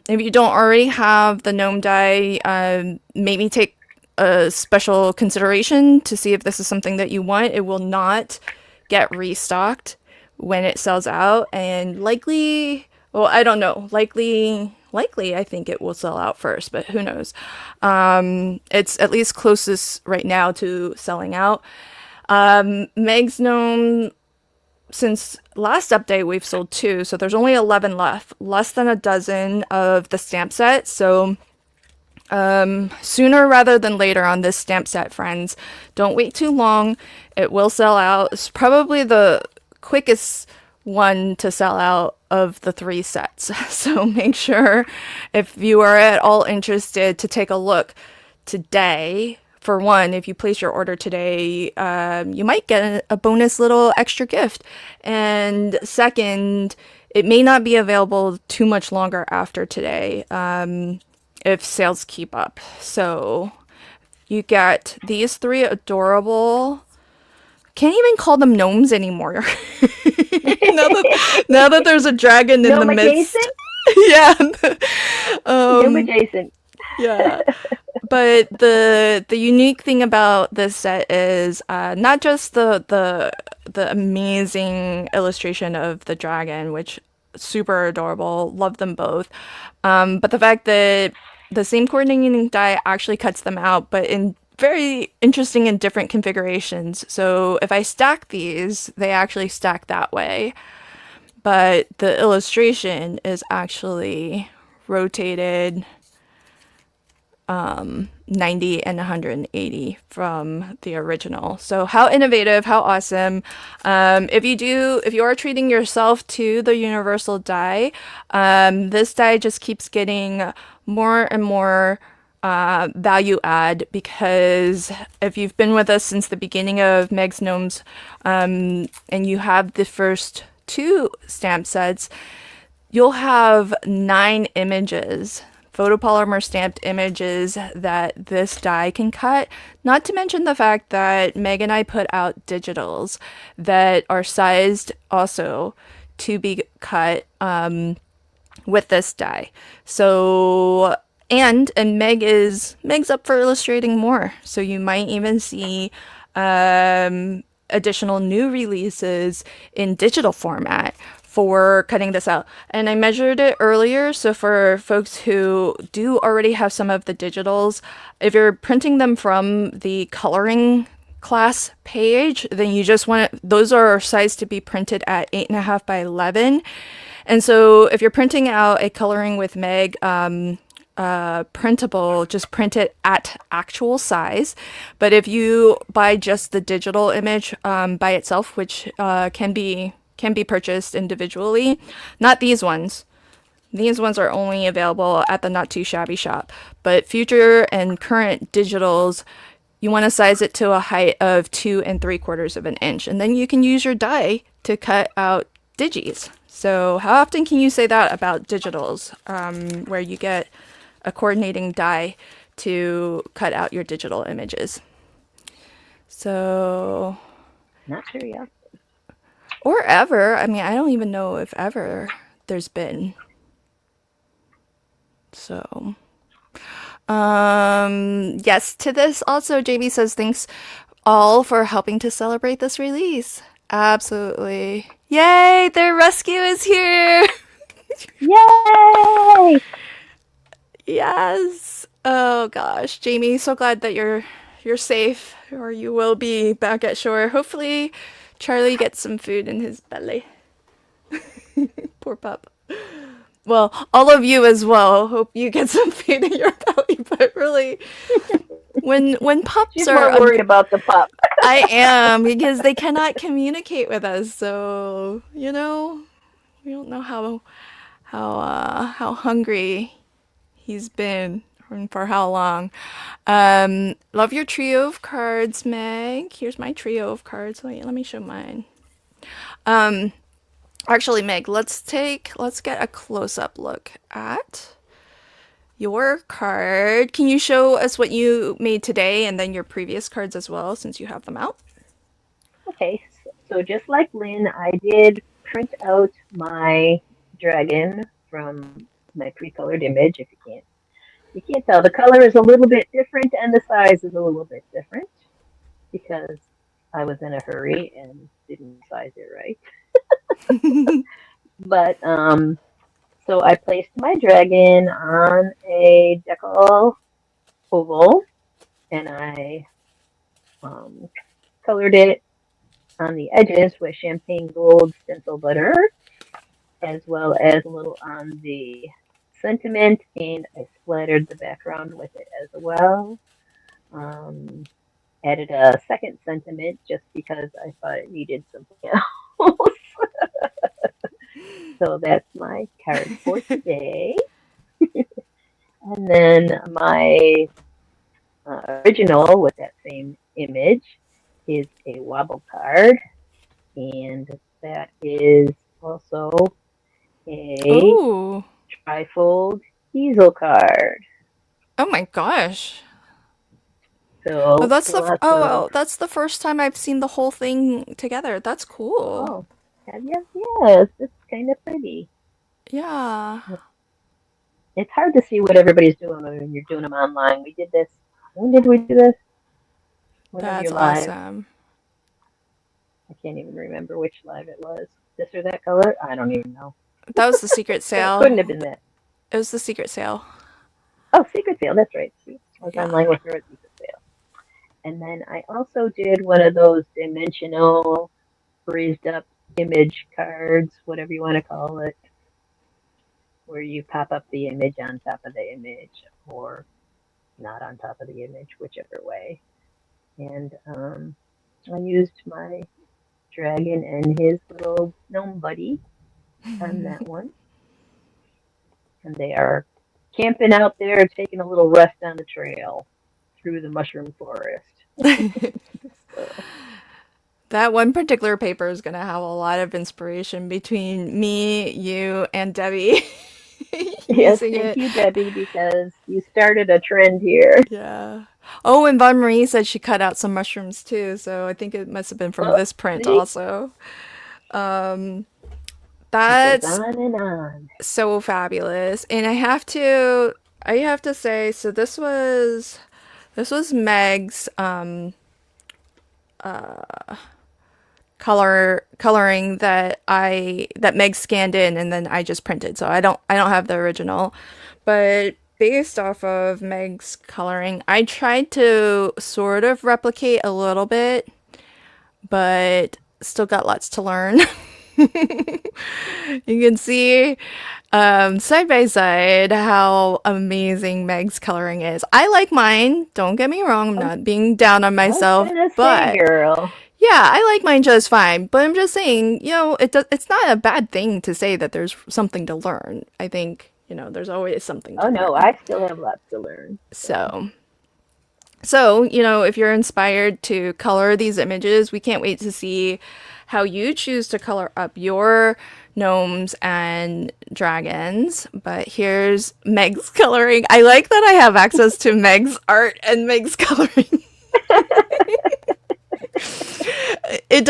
if you don't already have the gnome die, maybe take a special consideration to see if this is something that you want. It will not get restocked when it sells out, and likely, well, I don't know, likely I think it will sell out first, but who knows. It's at least closest right now to selling out. Meg's Gnome, since last update, we've sold 2, so there's only 11 left, less than a dozen of the stamp set. So sooner rather than later on this stamp set, friends. Don't wait too long. It will sell out. It's probably the quickest one to sell out of the 3 sets. So make sure, if you are at all interested, to take a look today. For one, if you place your order today, you might get a bonus little extra gift. And second, it may not be available too much longer after today, if sales keep up. So you get these 3 adorable, can't even call them gnomes anymore. now that there's a dragon in the midst. Yeah. Gnome adjacent. Yeah. But the unique thing about this set is not just the amazing illustration of the dragon, which super adorable, love them both, but the fact that the same coordinating die actually cuts them out, but in very interesting and different configurations. So if I stack these, they actually stack that way, but the illustration is actually rotated 90 and 180 from the original. So how innovative, how awesome. If you are treating yourself to the universal die, this die just keeps getting more and more value add, because if you've been with us since the beginning of Meg's Gnomes, and you have the first 2 stamp sets, you'll have 9 images, photopolymer stamped images that this die can cut. Not to mention the fact that Meg and I put out digitals that are sized also to be cut with this die. So and Meg's up for illustrating more. So you might even see additional new releases in digital format for cutting this out. And I measured it earlier, so for folks who do already have some of the digitals, if you're printing them from the coloring class page, then you just want it, those are sized to be printed at 8.5 by 11. And so if you're printing out a Coloring with Meg printable, just print it at actual size. But if you buy just the digital image by itself, which can be purchased individually, not these ones. These ones are only available at the Not Too Shabby shop. But future and current digitals, you want to size it to a height of 2 3/4 of an inch, and then you can use your die to cut out digis. So how often can you say that about digitals, where you get a coordinating die to cut out your digital images? So, not sure yet. Or ever. I mean, I don't even know if ever there's been. So, yes, to this also, JB says, thanks all for helping to celebrate this release. Absolutely. Yay, their rescue is here. Yay! Yes. Oh gosh, Jamie, so glad that you're safe, or you will be back at shore. Hopefully Charlie gets some food in his belly. Poor pup. Well, all of you as well. Hope you get some food in your belly. But really, when pups She's are more worried about the pup. I am, because they cannot communicate with us. So we don't know how hungry he's been and for how long. Love your trio of cards, Meg. Here's my trio of cards. Wait, let me show mine. Actually, Meg, let's get a close-up look at your card. Can you show us what you made today and then your previous cards as well, since you have them out? Okay, so just like Lynn, I did print out my dragon from my pre-colored image, if you can't You can't tell. The color is a little bit different and the size is a little bit different because I was in a hurry and didn't size it right. But so I placed my dragon on a decal oval and I um, colored it on the edges with champagne gold stencil butter, as well as a little on the sentiment, and I splattered the background with it as well. Um, Added a second sentiment just because I thought it needed something else. So that's my card for today. And then my original with that same image is a wobble card, and that is also a Oh, trifold easel card. oh my gosh. Oh, So that's the lots of oh, that's the first time I've seen the whole thing together. That's cool. oh, have you? Yes, it's kind of pretty. Yeah, It's hard to see what everybody's doing when you're doing them online. We did this. When did we do this? One of that's your lives. awesome. I can't even remember which live it was. This or that color? I don't even know. That was the secret But it sale. couldn't have been that. It was the secret sale. Oh, Secret Sale. That's right. See, I was Yeah. online with her at Secret Sale. And then I also did one of those dimensional raised up image cards, whatever you want to call it, where you pop up the image on top of the image or not on top of the image, whichever way. And I used my dragon and his little gnome buddy on that one. And they are camping out there, taking a little rest on the trail through the mushroom forest. So, That one particular paper is going to have a lot of inspiration between me, you, and Debbie yes, using thank it. you, Debbie, because you started a trend here. Yeah. Oh, and Von Marie said she cut out some mushrooms too, so I think it must have been from Oh, this print see, also. Um, it goes that's on and on. so fabulous. And I have to say, so this was Meg's coloring that Meg scanned in and then I just printed. So I don't have the original. But based off of Meg's coloring, I tried to sort of replicate a little bit, but still got lots to learn. You can see side by side how amazing Meg's coloring is. I like mine. Don't get me wrong. I'm I was, not being down on I was myself, gonna say, but girl. yeah, I like mine just fine. But I'm just saying, it's not a bad thing to say that there's something to learn. I think, there's always something to Oh no, learn. I still have lots to learn. So, So, if you're inspired to color these images, we can't wait to see how you choose to color up your gnomes and dragons. But here's Meg's coloring. I like that I have access to Meg's art and Meg's coloring. It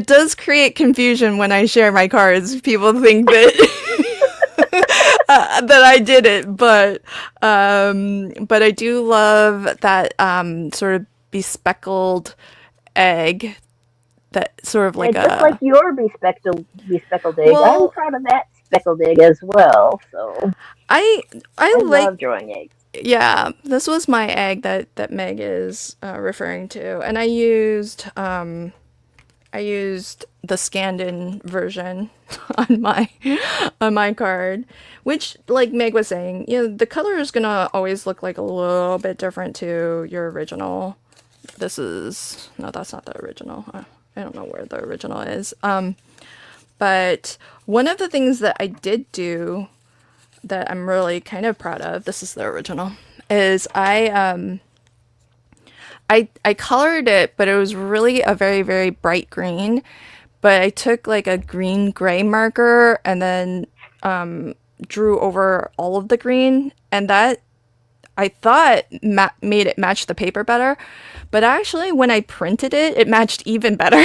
does create confusion when I share my cards. People think that that I did it, but I do love that sort of bespeckled egg, that sort of yeah, like just like a your bespeckled egg, I'm well, proud of that speckled egg as well. So I I I like love drawing eggs. yeah, this was my egg that Meg is referring to, and I used the scanned in version on my card, which, like Meg was saying, the color is gonna always look like a little bit different to your original. No, that's not the original. I don't know where the original is. But one of the things that I did do that I'm really kind of proud of, this is the original, is I colored it, but it was really a very, very bright green. But I took like a green gray marker and then drew over all of the green, and that I thought made it match the paper better. But actually, when I printed it, it matched even better.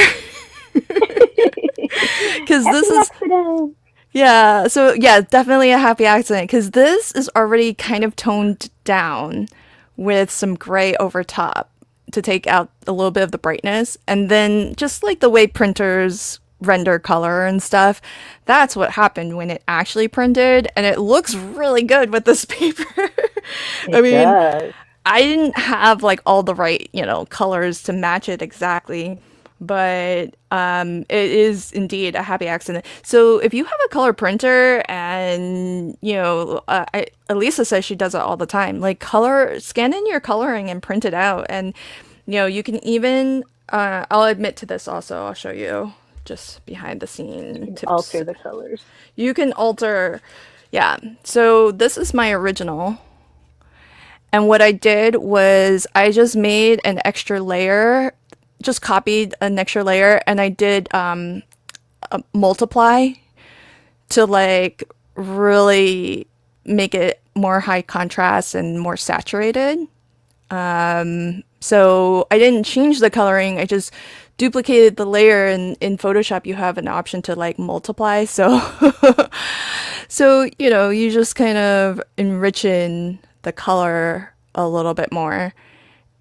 Because Happy accident. Yeah, so yeah, definitely a happy accident because this is already kind of toned down with some gray over top to take out a little bit of the brightness. And then just like the way printers render color and stuff, that's what happened when it actually printed, and it looks really good with this paper. I It mean, does. I didn't have like all the right, colors to match it exactly, but it is indeed a happy accident. So if you have a color printer and Elisa says she does it all the time, like scan in your coloring and print it out, and you can even I'll admit to this also. I'll show you just behind the You scene can tips. alter the colors. You can alter, yeah. So this is my original. And what I did was I just made an extra layer, just copied an extra layer, and I did a multiply to like really make it more high contrast and more saturated. So I didn't change the coloring. I just duplicated the layer, and in Photoshop you have an option to like multiply. So so you just kind of enrichen the color a little bit more,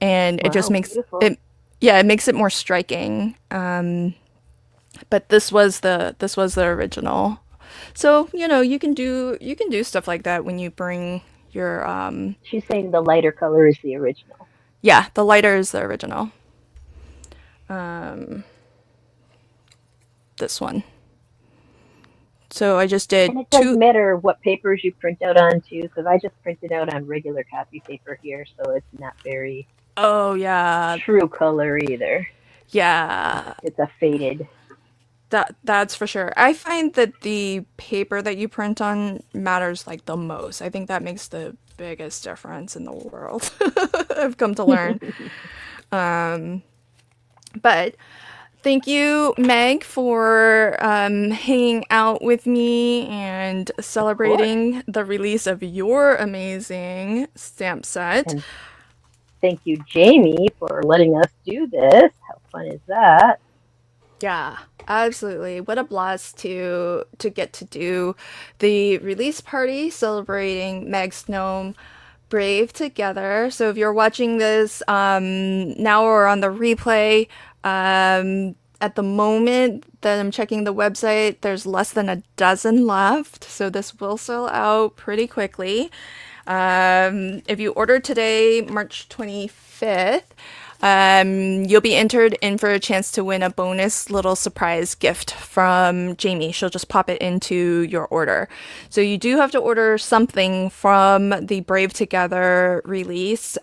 and it just Wow, makes beautiful. it, yeah, it makes it more striking. But this was the original. So, you can do stuff like that when you bring your She's saying the lighter color is the original. yeah, the lighter is the original. Um this one. So I just did And it doesn't two. matter what papers you print out on too, because I just printed out on regular copy paper here, so it's not very Oh yeah. true color either. Yeah. It's a faded. That's for sure. I find that the paper that you print on matters like the most. I think that makes the biggest difference in the world. I've come to learn. But thank you, Meg, for hanging out with me and Of course. celebrating the release of your amazing stamp set. And thank you, Jamie, for letting us do this. How fun is that? Yeah, absolutely. What a blast to get to do the release party celebrating Meg's Gnome Brave together. So if you're watching this now or on the replay, at the moment that I'm checking the website, there's less than a dozen left. So this will sell out pretty quickly. If you order today, March 25th, you'll be entered in for a chance to win a bonus little surprise gift from Jamie. She'll just pop it into your order. So you do have to order something from the Brave Together release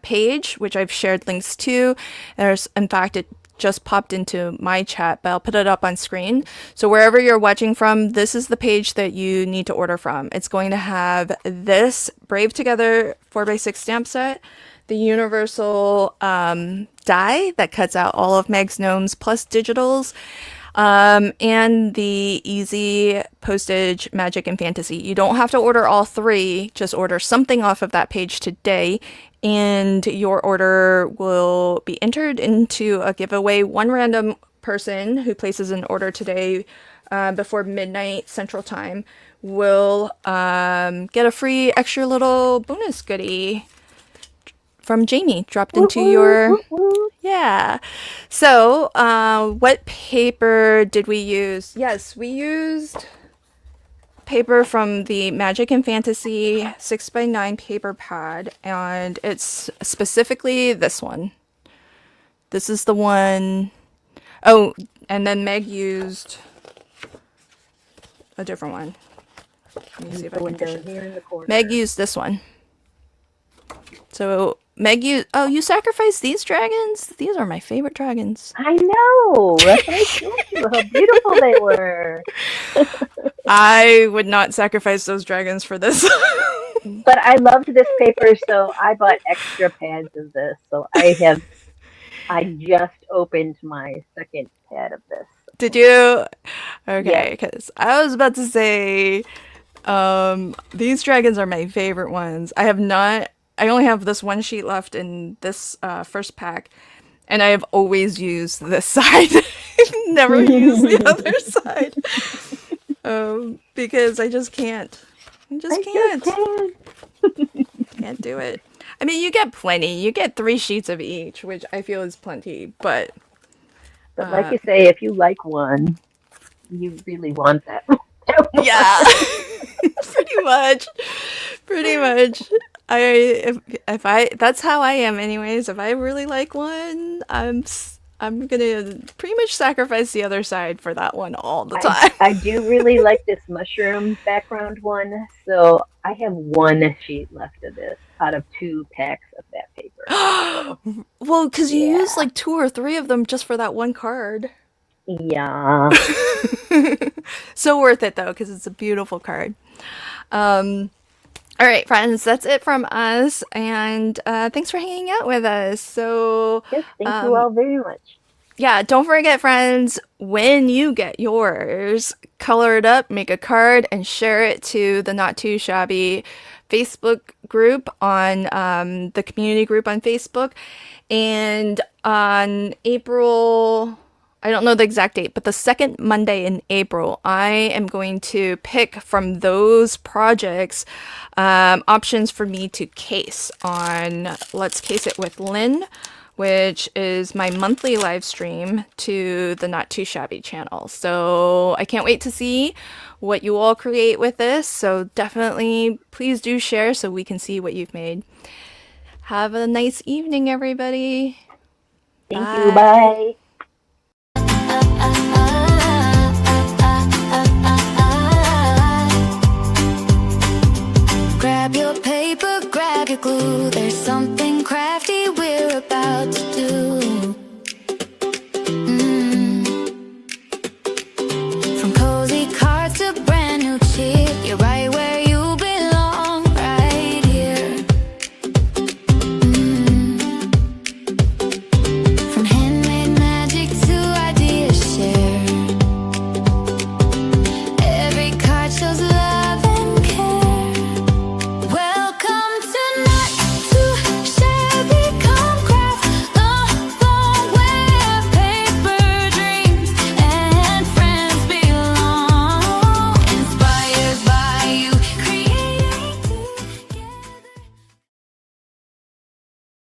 page, which I've shared links to. There's, in fact, it just popped into my chat, but I'll put it up on screen. So wherever you're watching from, this is the page that you need to order from. It's going to have this Brave Together 4x6 stamp set, the universal die that cuts out all of Meg's gnomes plus digitals, and the easy postage magic and fantasy. You don't have to order all three, just order something off of that page today, and your order will be entered into a giveaway. One random person who places an order today before midnight Central Time will get a free extra little bonus goodie from Jamie dropped Woo into woo, your. woo woo. Yeah. So, what paper did we use? Yes, we used paper from the Magic and Fantasy 6x9 paper pad, and it's specifically this one. This is the one. Oh, and then Meg used a different one. Let me see Use if I the can push window it. here in the Meg corner. used this one. So, Meg, you sacrificed these dragons? These are my favorite dragons. I know. That's what I told you. How beautiful they were. I would not sacrifice those dragons for this. But I loved this paper, so I bought extra pads of this. So I just opened my second pad of this. Did you? Yes. Okay, because I was about to say, these dragons are my favorite ones. I only have this one sheet left in this first pack, and I have always used this side. Never used the other side. Because I just can't. I just I can't. just can't. Can't do it. I mean, you get plenty. You get 3 sheets of each, which I feel is plenty. But But like you say, if you like one, you really want that, that yeah, one. pretty much. Pretty much. If I that's how I am anyways. If I really like one, I'm gonna pretty much sacrifice the other side for that one all the time. I do really like this mushroom background one, so I have 1 sheet left of this out of 2 packs of that paper. So Well, because you use yeah, like 2 or 3 of them just for that one card. yeah. So worth it though, because it's a beautiful card. All right, friends, that's it from us, and thanks for hanging out with us. So, Yes, thank you all very much. yeah, don't forget, friends, when you get yours, color it up, make a card, and share it to the Not Too Shabby Facebook group on the community group on Facebook. And on April, I don't know the exact date, but the second Monday in April, I am going to pick from those projects options for me to case on Let's Case It with Lynn, which is my monthly live stream to the Not Too Shabby channel. So I can't wait to see what you all create with this. So definitely please do share so we can see what you've made. Have a nice evening, everybody. Thank you. Bye. Bye.